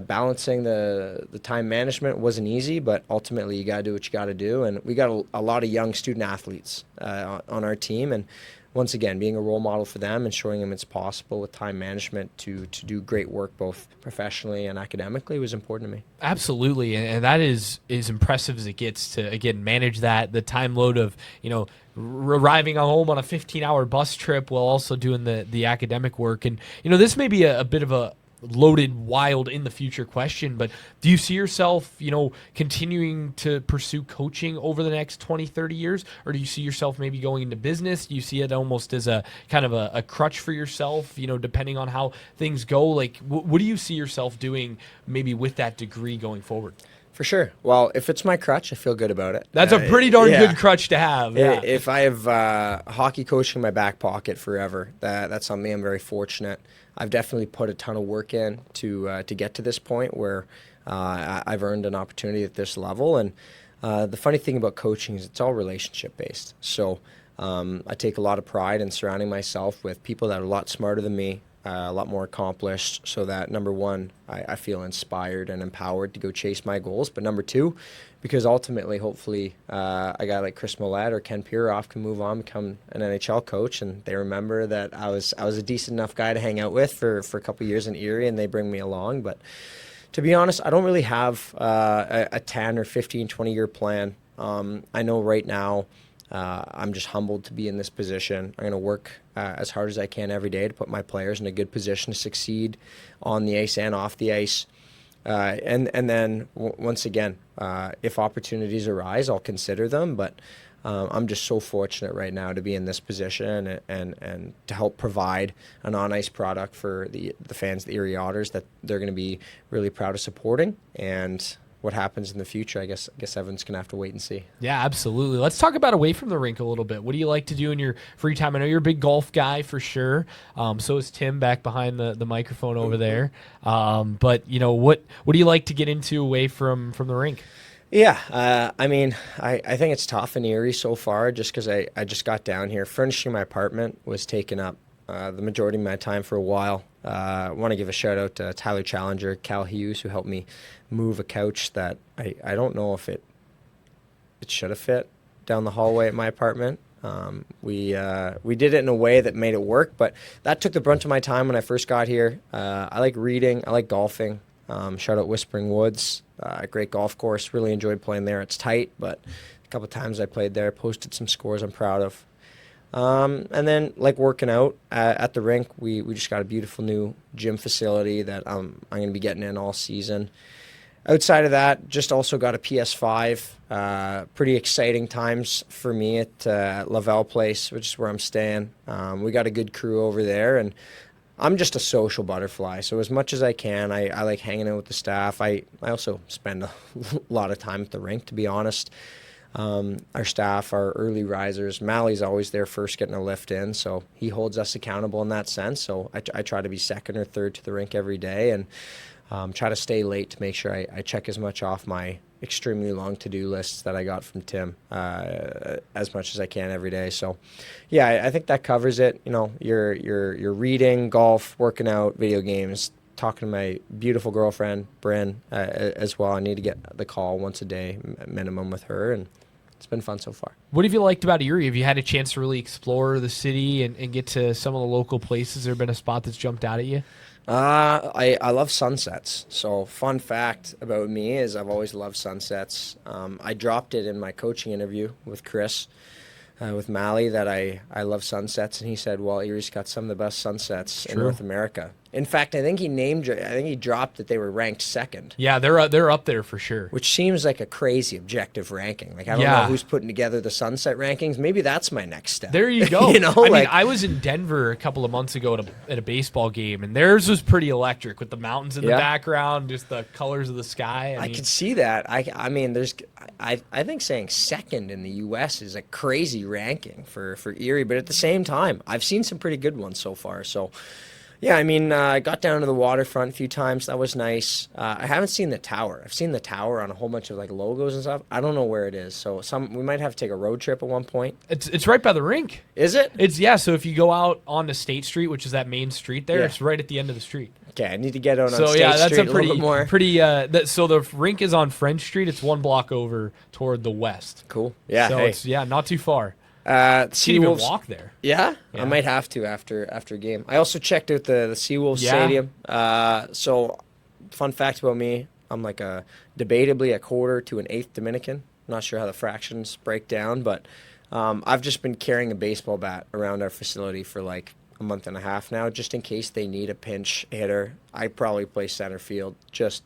S2: balancing the time management wasn't easy, but ultimately you got to do what you got to do. And we got a lot of young student athletes on our team, and once again, being a role model for them and showing them it's possible with time management to do great work both professionally and academically was important to me.
S1: Absolutely, and that is impressive as it gets to, again, manage the time load of, arriving home on a 15-hour bus trip while also doing the academic work. And, this may be a bit of a loaded, wild, in the future question, but do you see yourself, continuing to pursue coaching over the next 20, 30 years? Or do you see yourself maybe going into business? Do you see it almost as a kind of a crutch for yourself, depending on how things go? Like, what do you see yourself doing maybe with that degree going forward?
S2: For sure. Well, if it's my crutch, I feel good about it.
S1: That's a pretty darn good crutch to have. Yeah.
S2: If I have hockey coaching in my back pocket forever, that's something I'm very fortunate. I've definitely put a ton of work in to get to this point where I've earned an opportunity at this level. And the funny thing about coaching is it's all relationship based. So I take a lot of pride in surrounding myself with people that are a lot smarter than me, a lot more accomplished, so that number one, I feel inspired and empowered to go chase my goals. But number two, because ultimately, hopefully, a guy like Chris Millette or Ken Piroff can move on, become an NHL coach, and they remember that I was a decent enough guy to hang out with for a couple years in Erie, and they bring me along. But to be honest, I don't really have a 10 or 15, 20-year plan. I know right now I'm just humbled to be in this position. I'm going to work as hard as I can every day to put my players in a good position to succeed on the ice and off the ice. And then once again, if opportunities arise, I'll consider them. But I'm just so fortunate right now to be in this position and to help provide an on-ice product for the fans, the Erie Otters, that they're going to be really proud of supporting. And what happens in the future, I guess Evan's going to have to wait and see.
S1: Yeah, absolutely. Let's talk about away from the rink a little bit. What do you like to do in your free time? I know you're a big golf guy for sure. So is Tim back behind the microphone over there. But, you know, what do you like to get into away from the rink?
S2: Yeah, I mean, I think it's tough in Erie so far just because I just got down here. Furnishing my apartment was taking up the majority of my time for a while. I want to give a shout out to Tyler Challenger, Cal Hughes, who helped me move a couch that I don't know if it should have fit down the hallway at my apartment. We did it in a way that made it work, but that took the brunt of my time when I first got here. I like reading. I like golfing. Shout out Whispering Woods, a great golf course. Really enjoyed playing there. It's tight, but a couple of times I played there, posted some scores I'm proud of. And then like working out at the rink, we just got a beautiful new gym facility that I'm going to be getting in all season. Outside of that, just also got a PS5. Pretty exciting times for me at Lavelle Place, which is where I'm staying. We got a good crew over there, and I'm just a social butterfly. So as much as I can, I like hanging out with the staff. I also spend a lot of time at the rink, to be honest. Our staff are early risers. Mally's always there first getting a lift in, so he holds us accountable in that sense. So I try to be second or third to the rink every day, and try to stay late to make sure I check as much off my extremely long to-do lists that I got from Tim as much as I can every day. So yeah, I think that covers it. You know, you're reading, golf, working out, video games, talking to my beautiful girlfriend, Bryn, as well. I need to get the call once a day minimum with her, and it's been fun so far.
S1: What have you liked about Erie? Have you had a chance to really explore the city and get to some of the local places? Has there been a spot that's jumped out at you?
S2: I love sunsets. So fun fact about me is I've always loved sunsets. I dropped it in my coaching interview with Chris, with Mally, that I love sunsets, and he said, well, Erie's got some of the best sunsets in North America. In fact, I think he dropped that they were ranked second.
S1: Yeah, they're up there for sure.
S2: Which seems like a crazy objective ranking. Like, I don't know who's putting together the sunset rankings. Maybe that's my next step.
S1: There you go.
S2: You know,
S1: I mean, I was in Denver a couple of months ago at a baseball game, and theirs was pretty electric with the mountains in the background, just the colors of the sky. I mean,
S2: can see that. I mean, I think saying second in the U.S. is a crazy ranking for Erie, but at the same time, I've seen some pretty good ones so far. So, yeah, I mean, I got down to the waterfront a few times. That was nice. I haven't seen the tower. I've seen the tower on a whole bunch of like logos and stuff. I don't know where it is. So we might have to take a road trip at one point.
S1: It's right by the rink.
S2: Is it?
S1: So if you go out onto State Street, which is that main street there, it's right at the end of the street.
S2: Okay, I need to get out on State Street
S1: that's a
S2: little bit more.
S1: So the rink is on French Street. It's one block over toward the west.
S2: Cool. Yeah.
S1: So it's not too far. You can even walk there.
S2: Yeah? I might have to after a game. I also checked out the Seawolves Stadium. So, fun fact about me, I'm like debatably a quarter to an eighth Dominican. I'm not sure how the fractions break down, but I've just been carrying a baseball bat around our facility for like a month and a half now, just in case they need a pinch hitter. I probably play center field, just,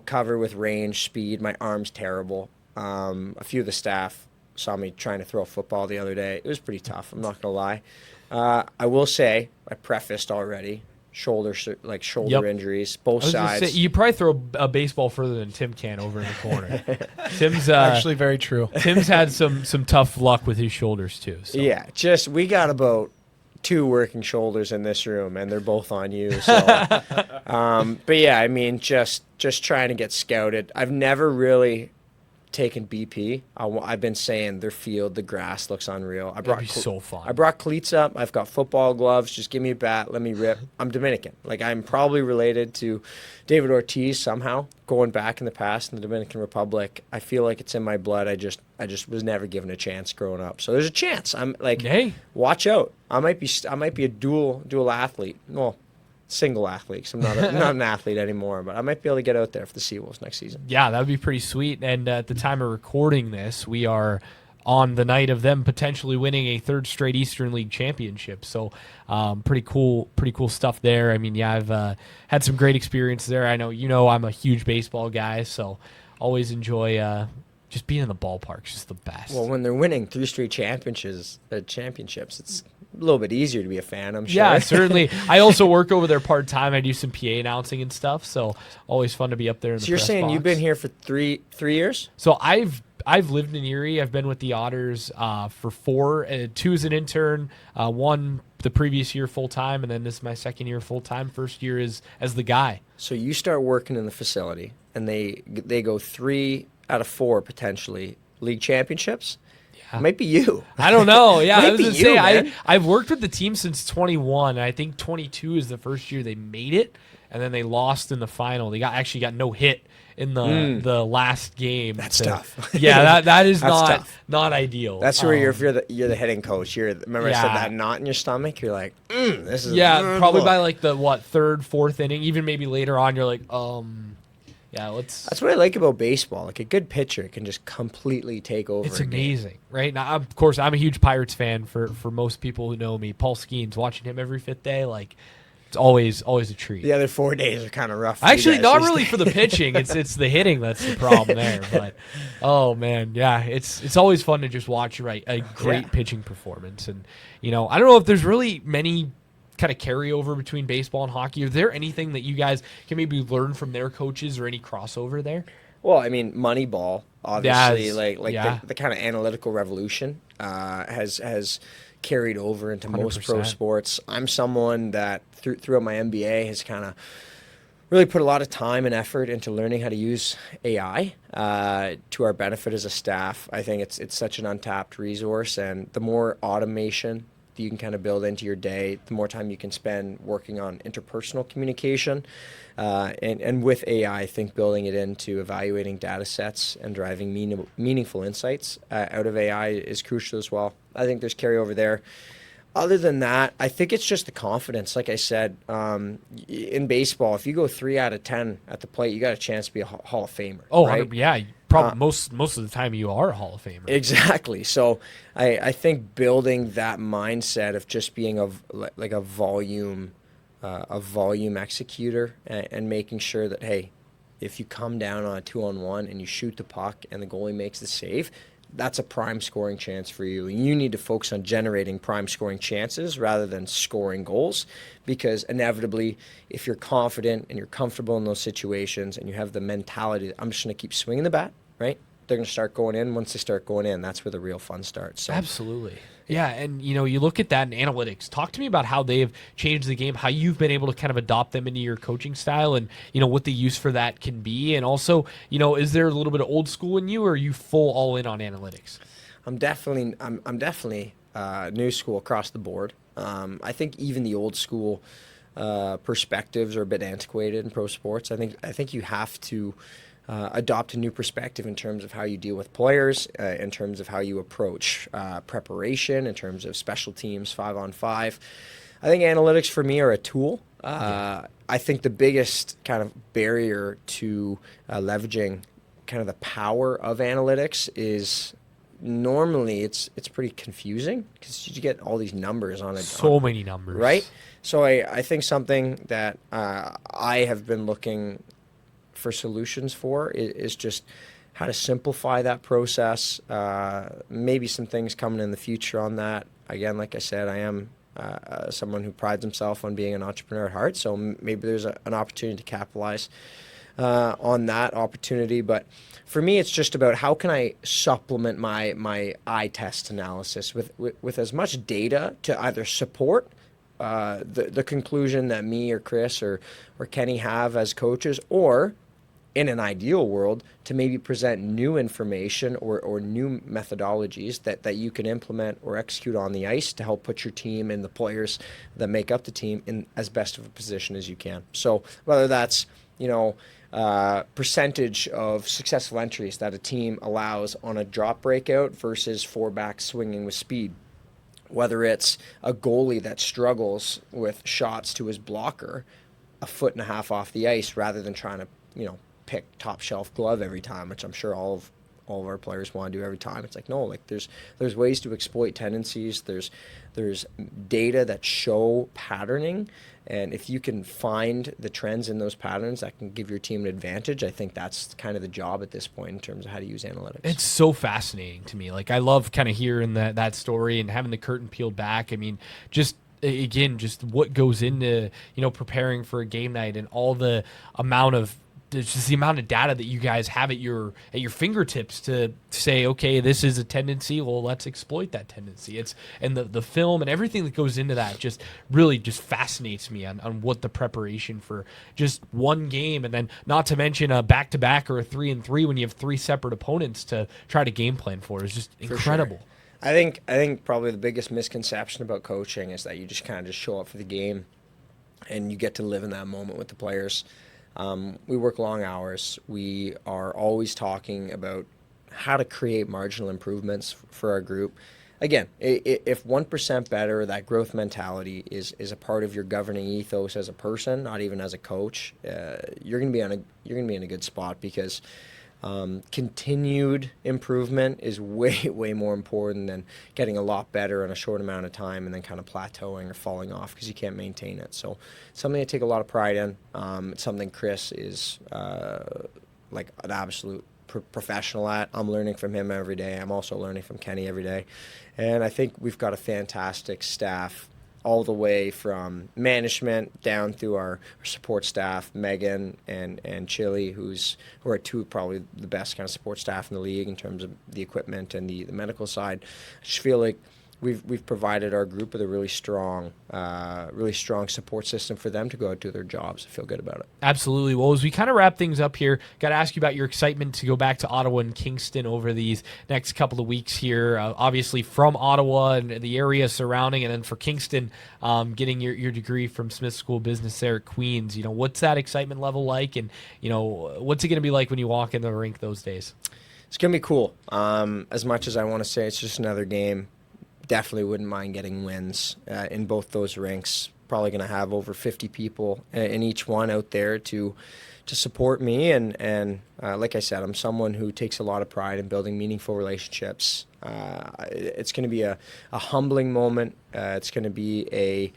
S2: cover with range, speed. My arm's terrible. A few of the staff saw me trying to throw a football the other day. It was pretty tough, I'm not going to lie. I will say, I prefaced already, shoulder injuries, both sides.
S1: You probably throw a baseball further than Tim can over in the corner. Tim's
S3: actually very true.
S1: Tim's had some tough luck with his shoulders too. So.
S2: Yeah, we got about 2 working shoulders in this room, and they're both on you. So, but yeah, I mean, just trying to get scouted. I've never really taken BP. I've been saying their field, the grass looks unreal.
S1: That'd be so fun.
S2: I brought cleats up. I've got football gloves. Just give me a bat. Let me rip. I'm Dominican. Like, I'm probably related to David Ortiz somehow, going back in the past in the Dominican Republic. I feel like it's in my blood. I just was never given a chance growing up. So there's a chance. I'm like,
S1: hey,
S2: watch out. I might be a dual athlete. Well, single athlete. 'Cause I'm not an athlete anymore, but I might be able to get out there for the Seawolves next season.
S1: Yeah, that would be pretty sweet. And at the time of recording this, we are on the night of them potentially winning a third straight Eastern League championship. So pretty cool stuff there. I mean, yeah, I've had some great experience there. I know I'm a huge baseball guy, so always enjoy just being in the ballpark. It's just the best.
S2: Well, when they're winning 3 straight championships, it's a little bit easier to be a fan, I'm sure.
S1: Yeah, certainly. I also work over there part-time. I do some PA announcing and stuff, so always fun to be up there in the press box.
S2: So you're saying you've been here for three years?
S1: So I've lived in Erie. I've been with the Otters for 4. 2 as an intern, 1 the previous year full-time, and then this is my second year full-time. First year is as the guy.
S2: So you start working in the facility, and they go 3 out of 4 potentially league championships. It might be you.
S1: I don't know. Yeah, I was
S2: Might
S1: going
S2: be
S1: to say,
S2: you, man.
S1: I've worked with the team since 21. And I think 22 is the first year they made it, and then they lost in the final. They actually got no hit in the last game.
S2: That's tough.
S1: Yeah, that is
S2: That's
S1: not ideal.
S2: That's where if you're the hitting coach. Remember I said that knot in your stomach? You're like, this is
S1: probably
S2: look.
S1: by like the 3rd, 4th inning, even maybe later on. You're like, yeah,
S2: That's what I like about baseball. Like, a good pitcher can just completely take over.
S1: It's amazing, right? Now, of course, I'm a huge Pirates fan. For most people who know me, Paul Skeens, watching him every 5th day, like, it's always a treat.
S2: The other 4 days are kind of rough.
S1: Actually, not really for the pitching. It's the hitting that's the problem there. But oh man, yeah, it's always fun to just watch a great pitching performance. And I don't know if there's really many kind of carryover between baseball and hockey. Is there anything that you guys can maybe learn from their coaches or any crossover there?
S2: Well, I mean, Moneyball, obviously, the kind of analytical revolution has carried over into 100%. Most pro sports. I'm someone that throughout my MBA has kind of really put a lot of time and effort into learning how to use AI to our benefit as a staff. I think it's such an untapped resource, and the more automation that you can kind of build into your day, the more time you can spend working on interpersonal communication. And with AI, I think building it into evaluating data sets and driving meaningful insights out of AI is crucial as well. I think there's carryover there. Other than that, I think it's just the confidence. Like I said, in baseball, if you go 3 out of 10 at the plate, you got a chance to be a Hall of Famer.
S1: Oh,
S2: right?
S1: Yeah. Probably most of the time you are a Hall of Famer.
S2: Exactly. So I think building that mindset of just being a volume executor and making sure that, hey, if you come down on a 2-on-1 and you shoot the puck and the goalie makes the save, that's a prime scoring chance for you. And you need to focus on generating prime scoring chances rather than scoring goals, because inevitably, if you're confident and you're comfortable in those situations and you have the mentality that I'm just going to keep swinging the bat, right? They're going to start going in. Once they start going in, that's where the real fun starts. So.
S1: Absolutely. Yeah, and you look at that in analytics. Talk to me about how they have changed the game, how you've been able to kind of adopt them into your coaching style, and what the use for that can be. And also, is there a little bit of old school in you, or are you full all in on analytics?
S2: I'm definitely new school across the board. I think even the old school perspectives are a bit antiquated in pro sports. I think you have to adopt a new perspective in terms of how you deal with players, in terms of how you approach preparation, in terms of special teams, 5-on-5. I think analytics for me are a tool. I think the biggest kind of barrier to leveraging kind of the power of analytics is normally it's pretty confusing because you get all these numbers on it.
S1: So many numbers.
S2: Right? So I think something that I have been looking for solutions for is just how to simplify that process. Maybe some things coming in the future on that. Again, like I said, I am someone who prides himself on being an entrepreneur at heart, so maybe there's an opportunity to capitalize on that opportunity. But for me, it's just about how can I supplement my eye test analysis with as much data to either support the conclusion that me or Chris or Kenny have as coaches, or in an ideal world, to maybe present new information or new methodologies that you can implement or execute on the ice to help put your team and the players that make up the team in as best of a position as you can. So whether that's, percentage of successful entries that a team allows on a drop breakout versus four-back swinging with speed, whether it's a goalie that struggles with shots to his blocker a foot and a half off the ice rather than trying to, pick top shelf glove every time, which I'm sure all of our players want to do every time. It's like, no, like there's ways to exploit tendencies. There's data that show patterning, and if you can find the trends in those patterns that can give your team an advantage, I think that's kind of the job at this point in terms of how to use analytics.
S1: It's so fascinating to me. Like, I love kind of hearing that story and having the curtain peeled back. I mean, just what goes into, preparing for a game night and all the amount of just the amount of data that you guys have at your fingertips to say, okay, this is a tendency. Well, let's exploit that tendency. And the film and everything that goes into that just really just fascinates me on what the preparation for just one game, and then not to mention a back-to-back or a 3-3 when you have three separate opponents to try to game plan for is just incredible.
S2: For sure. I think probably the biggest misconception about coaching is that you just kind of just show up for the game and you get to live in that moment with the players. We work long hours. We are always talking about how to create marginal improvements for our group. Again, if 1% better, that growth mentality is a part of your governing ethos as a person, not even as a coach, you're going to be in a good spot, because continued improvement is way more important than getting a lot better in a short amount of time and then kind of plateauing or falling off because you can't maintain it. So something I take a lot of pride in. It's something Chris is like an absolute professional at. I'm learning from him every day. I'm also learning from Kenny every day. And I think we've got a fantastic staff, all the way from management down through our support staff, Megan and Chili, who are two probably the best kind of support staff in the league in terms of the equipment and the medical side. I just feel like we've provided our group with a really strong support system for them to go out and do their jobs. I feel good about it.
S1: Absolutely. Well, as we kind of wrap things up here, got to ask you about your excitement to go back to Ottawa and Kingston over these next couple of weeks here. Obviously from Ottawa and the area surrounding, and then for Kingston, getting your degree from Smith School of Business there at Queen's. What's that excitement level like, and what's it going to be like when you walk in the rink those days?
S2: It's going to be cool. As much as I want to say it's just another game, definitely wouldn't mind getting wins in both those rinks. Probably going to have over 50 people in each one out there to support me. And like I said, I'm someone who takes a lot of pride in building meaningful relationships. It's going to be a humbling moment. It's going to be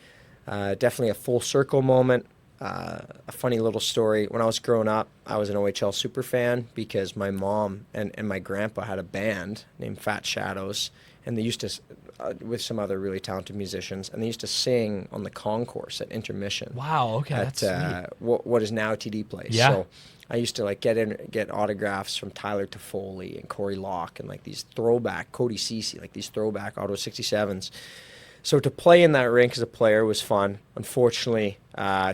S2: definitely a full circle moment. A funny little story. When I was growing up, I was an OHL super fan because my mom and my grandpa had a band named Fat Shadows, and they used to, with some other really talented musicians, and they used to sing on the concourse at intermission.
S1: Wow, okay, that's sweet.
S2: What is now TD Place.
S1: Yeah.
S2: So I used to get autographs from Tyler Toffoli and Corey Locke and these throwback, Cody Ceci, these throwback Ottawa 67s. So to play in that rink as a player was fun. Unfortunately,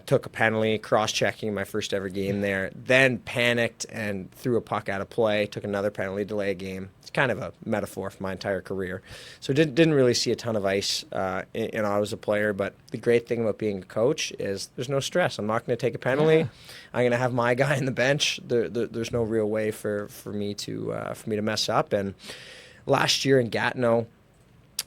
S2: took a penalty, cross-checking my first ever game there, then panicked and threw a puck out of play, took another penalty, delay a game. It's kind of a metaphor for my entire career. So didn't really see a ton of ice in Ottawa as a player, but the great thing about being a coach is there's no stress. I'm not going to take a penalty. Yeah. I'm going to have my guy on the bench. There's no real way for me to mess up. And last year in Gatineau,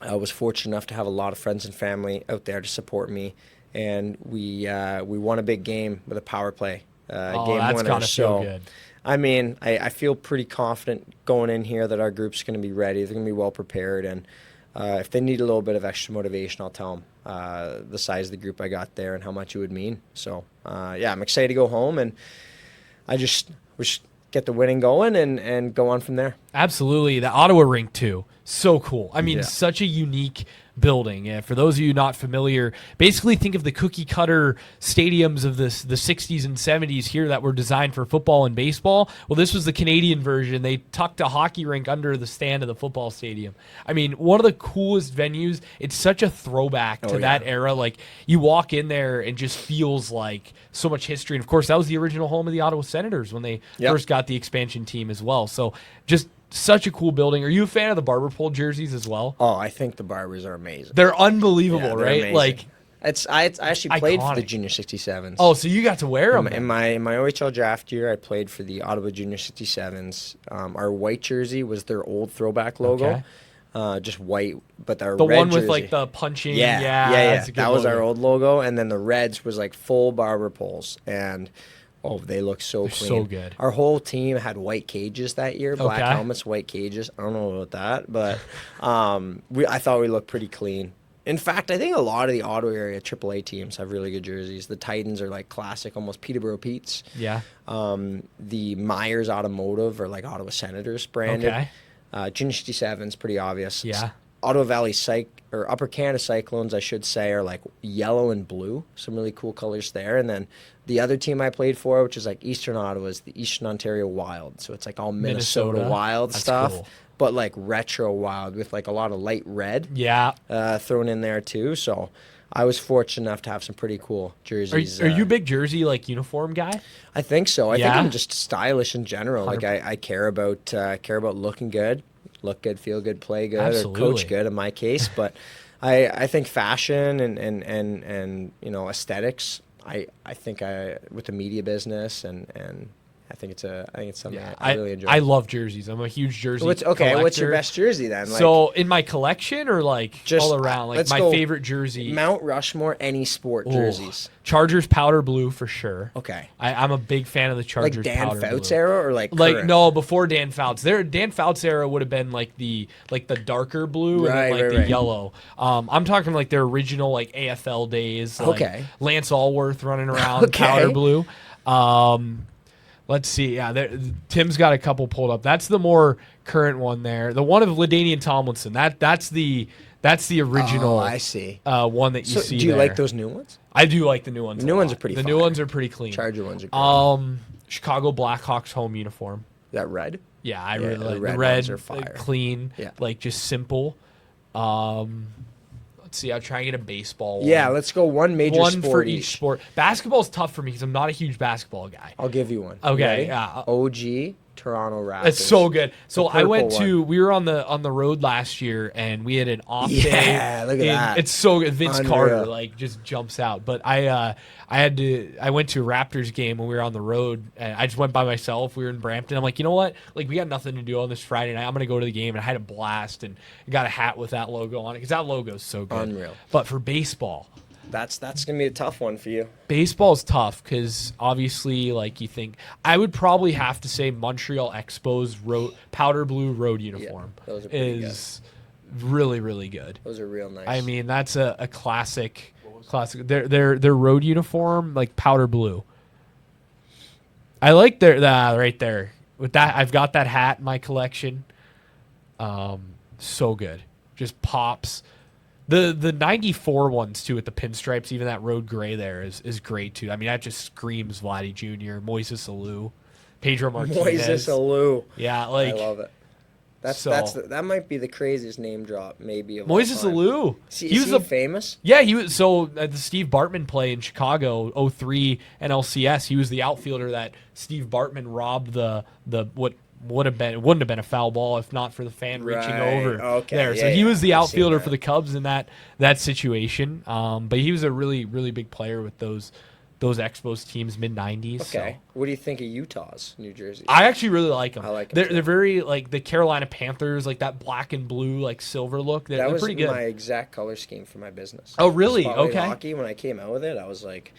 S2: I was fortunate enough to have a lot of friends and family out there to support me, and we won a big game with a power play game
S1: that's
S2: winner.
S1: Gotta feel good.
S2: I mean, I feel pretty confident going in here that our group's going to be ready. They're going to be well prepared, and if they need a little bit of extra motivation, I'll tell them the size of the group I got there and how much it would mean. So I'm excited to go home, and I just get the winning going and go on from there.
S1: Absolutely. The Ottawa rink, too. So cool. I mean,
S2: Yeah.
S1: such a unique building. And for those of you not familiar, basically think of the cookie cutter stadiums of the 60s and 70s here that were designed for football and baseball. Well, this was the Canadian version. They tucked a hockey rink under the stand of the football stadium. I mean, one of the coolest venues. It's such a throwback to that era. Like, you walk in there and just feels like so much history. And, of course, that was the original home of the Ottawa Senators when they first got the expansion team as well. So just such a cool building. Are you a fan of the barber pole jerseys as well?
S2: Oh, I think the Barbers are amazing.
S1: They're unbelievable,
S2: Yeah, they're
S1: right?
S2: amazing.
S1: Like,
S2: I actually played for the
S1: iconic.
S2: Junior 67s.
S1: oh, so you got to wear them.
S2: In my OHL draft year, I played for the Ottawa Junior 67s. Our white jersey was their old throwback logo. Just white, but our
S1: The
S2: red
S1: one with
S2: jersey,
S1: like the punching.
S2: yeah.
S1: That's a good
S2: That was our
S1: logo.
S2: old logo, and then the reds was like full barber poles, and they look so clean.
S1: so good.
S2: Our whole team had white cages that year, black
S1: Okay.
S2: helmets, white cages. I don't know about that, but I thought we looked pretty clean. In fact, I think a lot of the Ottawa area AAA teams have really good jerseys. The Titans are like classic, almost Peterborough Pete's.
S1: Yeah.
S2: The Myers Automotive are like Ottawa Senators branded.
S1: Okay.
S2: Junior 67's pretty obvious.
S1: Yeah.
S2: Ottawa Valley or Upper Canada Cyclones, I should say, are like yellow and blue. Some really cool colors there. And then the other team I played for, which is like Eastern Ottawa, is the Eastern Ontario Wild. So it's like all Minnesota Wild
S1: That's
S2: stuff,
S1: cool.
S2: but like retro Wild with like a lot of light red
S1: Yeah.
S2: thrown in there too. So I was fortunate enough to have some pretty cool jerseys.
S1: Are you a big jersey like uniform guy?
S2: I think so. I think
S1: Yeah?
S2: I'm just stylish in general. Like I care about looking good, look good, feel good, play good,
S1: Absolutely.
S2: or coach good in my case. But I think fashion and aesthetics. I think with the media business and I think it's something I really enjoy.
S1: I love jerseys. I'm a huge jersey
S2: What's your
S1: collector.
S2: best jersey then? Like,
S1: So in my collection or like
S2: Just,
S1: all around, like
S2: let's
S1: my
S2: go
S1: favorite jersey.
S2: Mount Rushmore, any sport jerseys.
S1: Chargers powder blue for sure.
S2: Okay.
S1: I'm a big fan of the Chargers
S2: Like Dan
S1: powder
S2: Fouts
S1: blue.
S2: era or like current?
S1: No, before Dan Fouts. Dan Fouts era would have been like the darker blue and then like the
S2: Right.
S1: yellow. I'm talking like their original like AFL days. Like
S2: Okay.
S1: Lance Allworth running around
S2: Okay.
S1: powder blue. Let's see. Yeah, Tim's got a couple pulled up. That's the more current one there. The one of LaDainian Tomlinson. That's the original.
S2: Oh, I see.
S1: One that you
S2: So
S1: see.
S2: do you
S1: there.
S2: like those new ones?
S1: I do like the new ones.
S2: The new
S1: a
S2: ones
S1: lot.
S2: are pretty
S1: The new
S2: fire.
S1: ones are pretty clean.
S2: Charger ones are great.
S1: Chicago Blackhawks home uniform.
S2: That red?
S1: Yeah, I
S2: Yeah,
S1: really
S2: the
S1: like
S2: red
S1: the red,
S2: ones are fire.
S1: clean,
S2: Yeah.
S1: like just simple. Let's see. I'll try and get a baseball one.
S2: Yeah, let's go one major
S1: one
S2: sport
S1: for each sport. Basketball's tough for me because I'm not a huge basketball guy.
S2: I'll give you one.
S1: Okay,
S2: You ready?
S1: yeah.
S2: OG Toronto Raptors.
S1: It's so good. So I went
S2: purple
S1: to we were on the road last year and we had an off day.
S2: Yeah, look at that.
S1: It's so good. Vince
S2: Unreal.
S1: Carter like just jumps out. But I went to a Raptors game when we were on the road and I just went by myself. We were in Brampton. I'm like, you know what? Like we got nothing to do on this Friday night. I'm gonna go to the game and I had a blast and got a hat with that logo on it because that logo is so good.
S2: Unreal.
S1: But for baseball.
S2: That's gonna be a tough one for you.
S1: Baseball's tough because obviously, like you think, I would probably have to say Montreal Expos powder blue road uniform
S2: those are pretty
S1: is really really good.
S2: Those are real nice.
S1: I mean, that's a classic. Their road uniform like powder blue. I like that right there with that. I've got that hat in my collection. So good, just pops. The 94 ones too with the pinstripes, even that road gray there is great too. I mean that just screams Vladdy Jr., Moises Alou, Pedro Martinez.
S2: Moises Alou.
S1: Yeah, like
S2: I love it. That might be the craziest name drop maybe of
S1: Moises
S2: all time.
S1: Alou.
S2: Is he famous?
S1: Yeah, he was. So at the Steve Bartman play in Chicago 03 NLCS, he was the outfielder that Steve Bartman robbed the what wouldn't have been a foul ball if not for the fan reaching
S2: Right.
S1: over
S2: Okay.
S1: there. So
S2: Yeah,
S1: he was the
S2: I've seen
S1: outfielder
S2: that.
S1: for the Cubs in that situation. But he was a really really big player with those Expos teams mid 90s.
S2: Okay. What do you think of Utah's New Jersey?
S1: I actually really like them.
S2: I like 'em too.
S1: They're very like the Carolina Panthers, like that black and blue, like silver look.
S2: That
S1: They're
S2: was
S1: pretty good.
S2: my exact color scheme for my business.
S1: Oh, really?
S2: Spotlight
S1: Okay.
S2: Hockey, when I came out with it, I was like,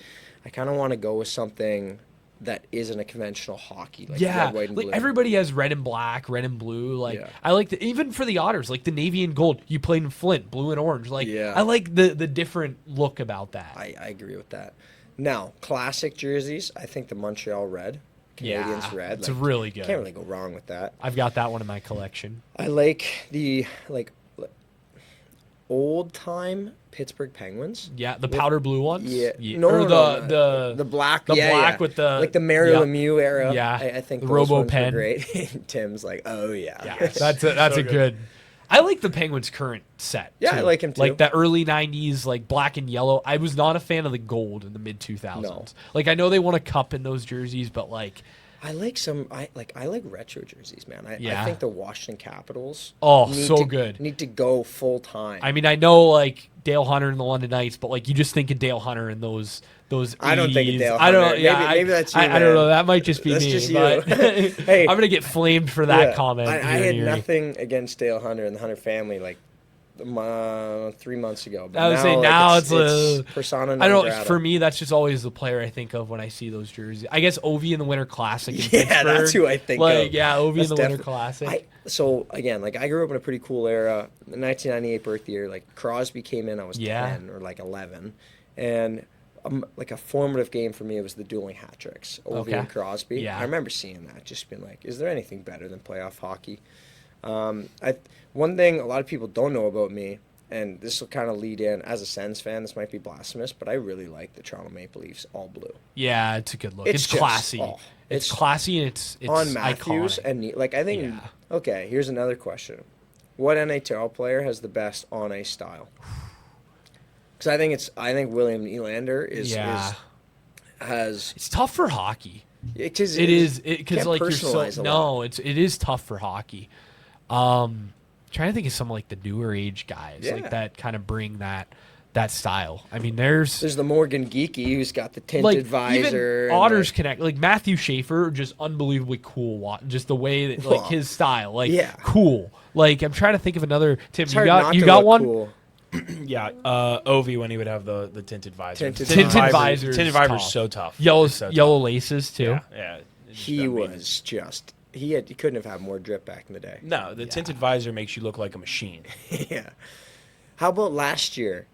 S2: I kind of want to go with something that isn't a conventional hockey. Like
S1: Yeah,
S2: red, white, and
S1: like
S2: blue.
S1: everybody has red and black, red and blue. Like
S2: Yeah.
S1: I like even for the Otters, like the navy and gold. You played in Flint, blue and orange. Like
S2: Yeah.
S1: I like the different look about that.
S2: I agree with that. Now, classic jerseys, I think the Montreal red Canadians red.
S1: It's really good.
S2: Can't really go wrong with that.
S1: I've got that one in my collection.
S2: I like the old time Pittsburgh Penguins.
S1: Yeah, the powder blue ones.
S2: Yeah,
S1: The
S2: black.
S1: the black with the
S2: like the Mary Lemieux era.
S1: Yeah,
S2: I think
S1: the
S2: those
S1: Robo
S2: ones
S1: pen.
S2: were great. Tim's like, oh yeah.
S1: That's a good. I like the Penguins' current set.
S2: Yeah,
S1: too.
S2: I like him too.
S1: Like the early '90s, like black and yellow. I was not a fan of the gold in the mid 2000s.
S2: No.
S1: Like I know they won a cup in those jerseys, but like.
S2: I like retro jerseys, man. I think the Washington Capitals.
S1: Good.
S2: Need to go full time.
S1: I mean, I know like Dale Hunter and the London Knights, but like you just think of Dale Hunter and those.
S2: I don't think of Dale Hunter.
S1: I don't. Yeah,
S2: maybe that's you.
S1: I don't know. That might just be
S2: that's
S1: me.
S2: Just
S1: but
S2: you. Hey,
S1: I'm gonna get flamed for that comment.
S2: I had nothing against Dale Hunter and the Hunter family. Like 3 months ago. But
S1: I would say now it's
S2: persona non
S1: I don't.
S2: grata.
S1: For me, that's just always the player I think of when I see those jerseys. I guess Ovi in the Winter Classic. In
S2: Yeah,
S1: Pittsburgh.
S2: that's who I think
S1: like,
S2: of.
S1: yeah, Ovi
S2: That's
S1: in the Winter
S2: definitely-
S1: Classic.
S2: So again, like I grew up in a pretty cool era. The 1998 birth year, like Crosby came in, I was 10 or like 11, and like a formative game for me was the dueling hat tricks, Ovi and Crosby.
S1: Yeah.
S2: I remember seeing that, just being like, is there anything better than playoff hockey? One thing a lot of people don't know about me, and this will kind of lead in as a Sens fan. This might be blasphemous, but I really like the Toronto Maple Leafs all blue.
S1: Yeah, it's a good look.
S2: It's
S1: It's
S2: just-
S1: classy.
S2: oh,
S1: it's
S2: it's
S1: classy and it's
S2: on Matthews
S1: iconic.
S2: and like I think.
S1: Yeah.
S2: Okay, here's another question: what NHL player has the best on ice style? Because I think William Nylander has.
S1: It's tough for hockey.
S2: It
S1: Because
S2: can't
S1: like you're
S2: personalize
S1: so
S2: a lot.
S1: it is tough for hockey. Trying to think of some like the newer age guys like that kind of bring that style. I mean, there's
S2: the Morgan Geeky who's got the tinted
S1: like
S2: visor.
S1: even Otters connect like Matthew Schaefer, just unbelievably cool. Just the way that like his style, like cool. Like I'm trying to think of another. Tim,
S2: It's
S1: you
S2: hard not
S1: got
S2: to look
S1: one?
S2: Cool.
S3: Yeah, Ovi when he would have the tinted visor.
S1: Tinted visor is
S3: Tinted visor's
S1: tough.
S3: so tough.
S1: Yellow
S3: So
S1: yellow laces too.
S3: Yeah.
S2: He was just he couldn't have had more drip back in the day.
S3: No, the tinted visor makes you look like a machine.
S2: Yeah. How about last year?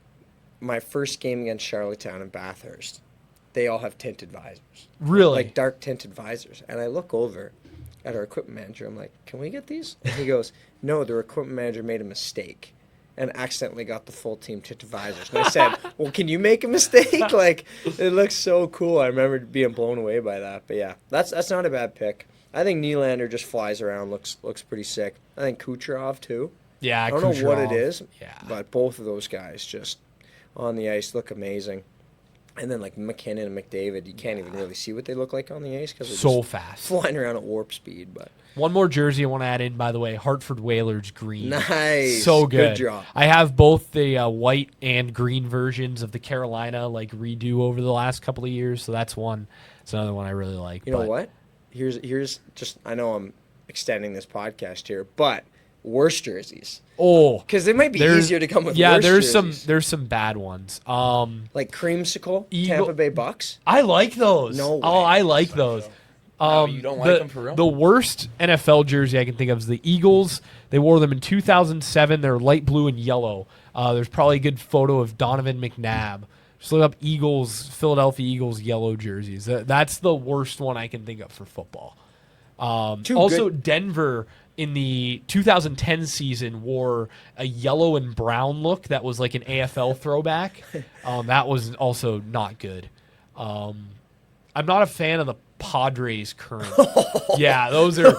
S2: My first game against Charlottetown and Bathurst, they all have tinted visors.
S1: Really?
S2: Like dark tinted visors. And I look over at our equipment manager. I'm like, can we get these? And he goes, no, the equipment manager made a mistake and accidentally got the full team tinted visors. And I said, well, can you make a mistake? Like, it looks so cool. I remember being blown away by that. But yeah, that's not a bad pick. I think Nylander just flies around, looks pretty sick. I think Kucherov too.
S1: Yeah,
S2: I don't know what it
S1: Kucherov.
S2: is,
S1: Yeah.
S2: but both of those guys just on the ice look amazing. And then like McKinnon and McDavid, you can't even really see what they look like on the ice because they're
S1: So
S2: just
S1: fast.
S2: flying around at warp speed. But
S1: One more jersey I want to add in, by the way, Hartford Whalers green.
S2: nice,
S1: So good.
S2: job.
S1: I have both the white and green versions of the Carolina like redo over the last couple of years, so that's one. It's another one I really like.
S2: You know what? Here's just I know I'm extending this podcast here, but worst jerseys
S1: Oh,
S2: because it might be easier to come with. worst jerseys.
S1: there's some bad ones.
S2: Like creamsicle, Tampa Bay Bucks.
S1: I like those.
S2: No way.
S1: Oh, I like those.
S3: No, you don't like them for real?
S1: The worst NFL jersey I can think of is the Eagles. They wore them in 2007. They're light blue and yellow. There's probably a good photo of Donovan McNabb. Just look up Philadelphia Eagles yellow jerseys. That's the worst one I can think of for football. Also, Denver in the 2010 season wore a yellow and brown look that was like an AFL throwback. That was also not good. I'm not a fan of the Padres current. Yeah, those are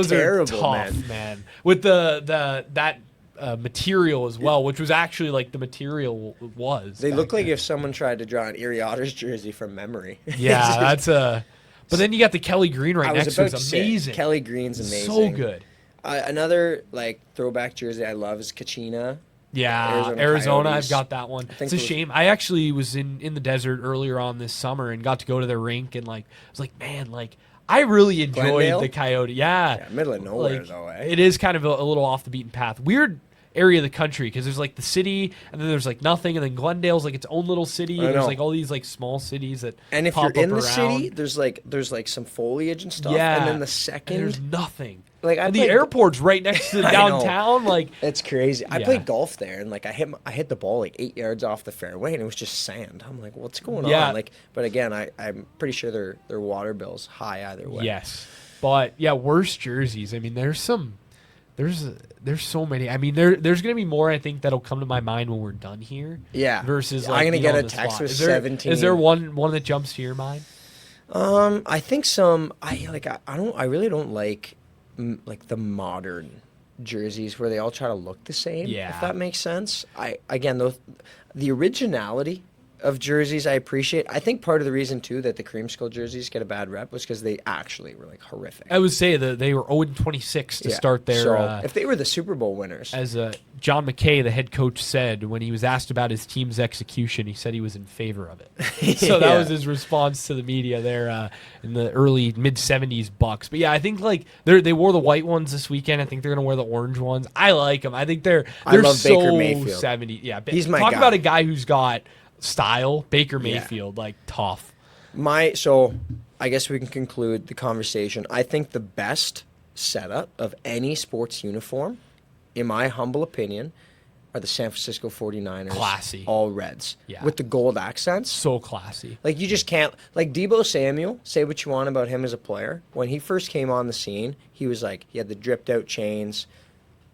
S2: terrible,
S1: tough, man. With that material as well, which was actually like the material was.
S2: They
S1: back
S2: look like
S1: then.
S2: if someone tried to draw an Erie Otters jersey from memory.
S1: Yeah, that's a. But then you got the Kelly Green right
S2: I was
S1: next to it.
S2: about
S1: It's
S2: to say,
S1: amazing.
S2: Kelly Green's amazing.
S1: So good.
S2: Another like throwback jersey I love is Kachina.
S1: Yeah,
S2: Arizona
S1: Arizona.
S2: Coyotes.
S1: I've got that one.
S2: think
S1: It's a
S2: it was-
S1: shame. I actually was in the desert earlier on this summer and got to go to their rink and like I was like, man, like I really enjoyed
S2: Glendale?
S1: the Coyote. Yeah,
S2: Yeah, middle of nowhere
S1: like,
S2: though.
S1: it is kind of a little off the beaten path. Weird area of the country because there's like the city and then there's like nothing and then Glendale's like its own little city. And there's
S2: know.
S1: like all these like small cities that
S2: And if
S1: pop
S2: you're in
S1: up
S2: the
S1: around.
S2: city, there's like some foliage and stuff.
S1: Yeah,
S2: And then the
S1: and
S2: second
S1: there's nothing.
S2: like
S1: And the airport's right next to
S2: I know.
S1: downtown. Like,
S2: It's crazy. I
S1: Yeah.
S2: played golf there, and like I hit the ball like 8 yards off the fairway, and it was just sand. I'm like, what's going
S1: Yeah.
S2: on? Like, but again, I'm pretty sure their water bill's high either way.
S1: yes. But yeah, worst jerseys. I mean, there's so many. I mean, there's gonna be more. I think that'll come to my mind when we're done here.
S2: Yeah.
S1: Versus,
S2: I'm
S1: like,
S2: gonna
S1: you
S2: get
S1: know,
S2: a
S1: on the
S2: text
S1: spot.
S2: with
S1: Is there-
S2: 17.
S1: Is there one that jumps to your mind?
S2: I think I really don't like like the modern jerseys where they all try to look the same.
S1: Yeah.
S2: If that makes sense. The originality of jerseys I appreciate. I think part of the reason too that the creamsicle jerseys get a bad rep was because they actually were like horrific.
S1: I would say that they were 0-26 to
S2: Yeah.
S1: stir their.
S2: So if they were the Super Bowl winners,
S1: As John McKay, the head coach, said when he was asked about his team's execution, he said he was in favor of it. So that
S2: Yeah.
S1: was his response to the media there in the early mid-70s Bucks. But yeah, I think like they wore the white ones this weekend. I think they're gonna wear the orange ones. I like them. I think they're
S2: love
S1: so
S2: Baker Mayfield.
S1: 70s. Yeah,
S2: He's my
S1: talk
S2: guy.
S1: about a guy who's got style. Baker
S2: Yeah.
S1: Mayfield, like tough.
S2: So I guess we can conclude the conversation. I think the best setup of any sports uniform, in my humble opinion, are the San Francisco 49ers.
S1: Classy.
S2: All reds.
S1: Yeah.
S2: With the gold accents.
S1: So classy.
S2: Like, you just can't. Like, Debo Samuel, say what you want about him as a player. When he first came on the scene, he was like, he had the dripped out chains.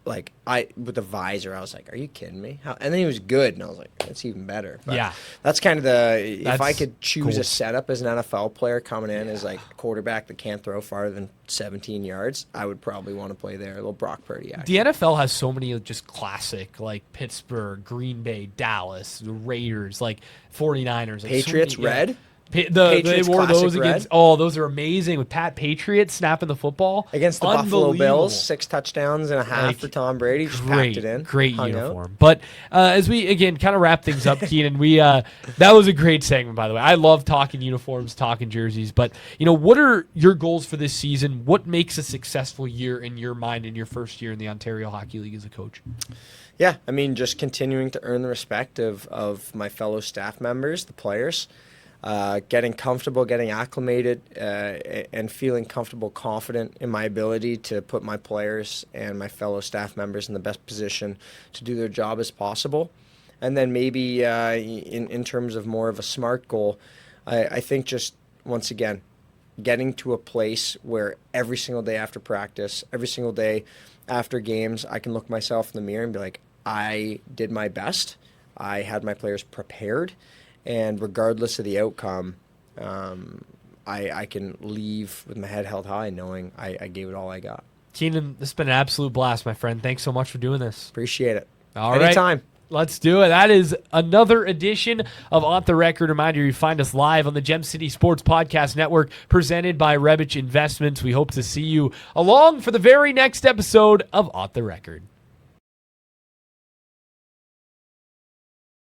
S2: Like, with the visor, I was like, are you kidding me? And then he was good, and I was like, that's even better. But
S1: Yeah.
S2: that's kind of if I
S1: That's
S2: could choose
S1: cool.
S2: a setup as an NFL player coming in as like a quarterback that can't throw farther than 17 yards, I would probably want to play there. A little Brock Purdy action.
S1: The NFL has so many just classic, like Pittsburgh, Green Bay, Dallas, the Raiders, like 49ers. Like
S2: Patriots
S1: so many,
S2: red?
S1: They
S2: Patriots
S1: wore those
S2: classic
S1: against.
S2: red?
S1: Oh, those are amazing with Pat Patriot snapping the football
S2: Against the Buffalo
S1: Unbelievable.
S2: Bills, 6 touchdowns and a half
S1: Like,
S2: for Tom Brady. Just
S1: Great,
S2: packed it in.
S1: great
S2: hung out.
S1: uniform. But as we again kind of wrap things up, Keenan, we that was a great segment, by the way. I love talking uniforms, talking jerseys. But what are your goals for this season? What makes a successful year in your mind in your first year in the Ontario Hockey League as a coach?
S2: Yeah, I mean, just continuing to earn the respect of my fellow staff members, the players. Getting comfortable, getting acclimated, and feeling comfortable, confident in my ability to put my players and my fellow staff members in the best position to do their job as possible. And then maybe in terms of more of a SMART goal, I think just, once again, getting to a place where every single day after practice, every single day after games, I can look myself in the mirror and be like, I did my best. I had my players prepared. And regardless of the outcome, I can leave with my head held high knowing I gave it all I got.
S1: Keenan, this has been an absolute blast, my friend. Thanks so much for doing this.
S2: Appreciate it.
S1: All right.
S2: Anytime.
S1: Let's do it. That is another edition of Ott The Record. Reminder, you find us live on the Gem City Sports Podcast Network, presented by Rebich Investments. We hope to see you along for the very next episode of Ott The Record.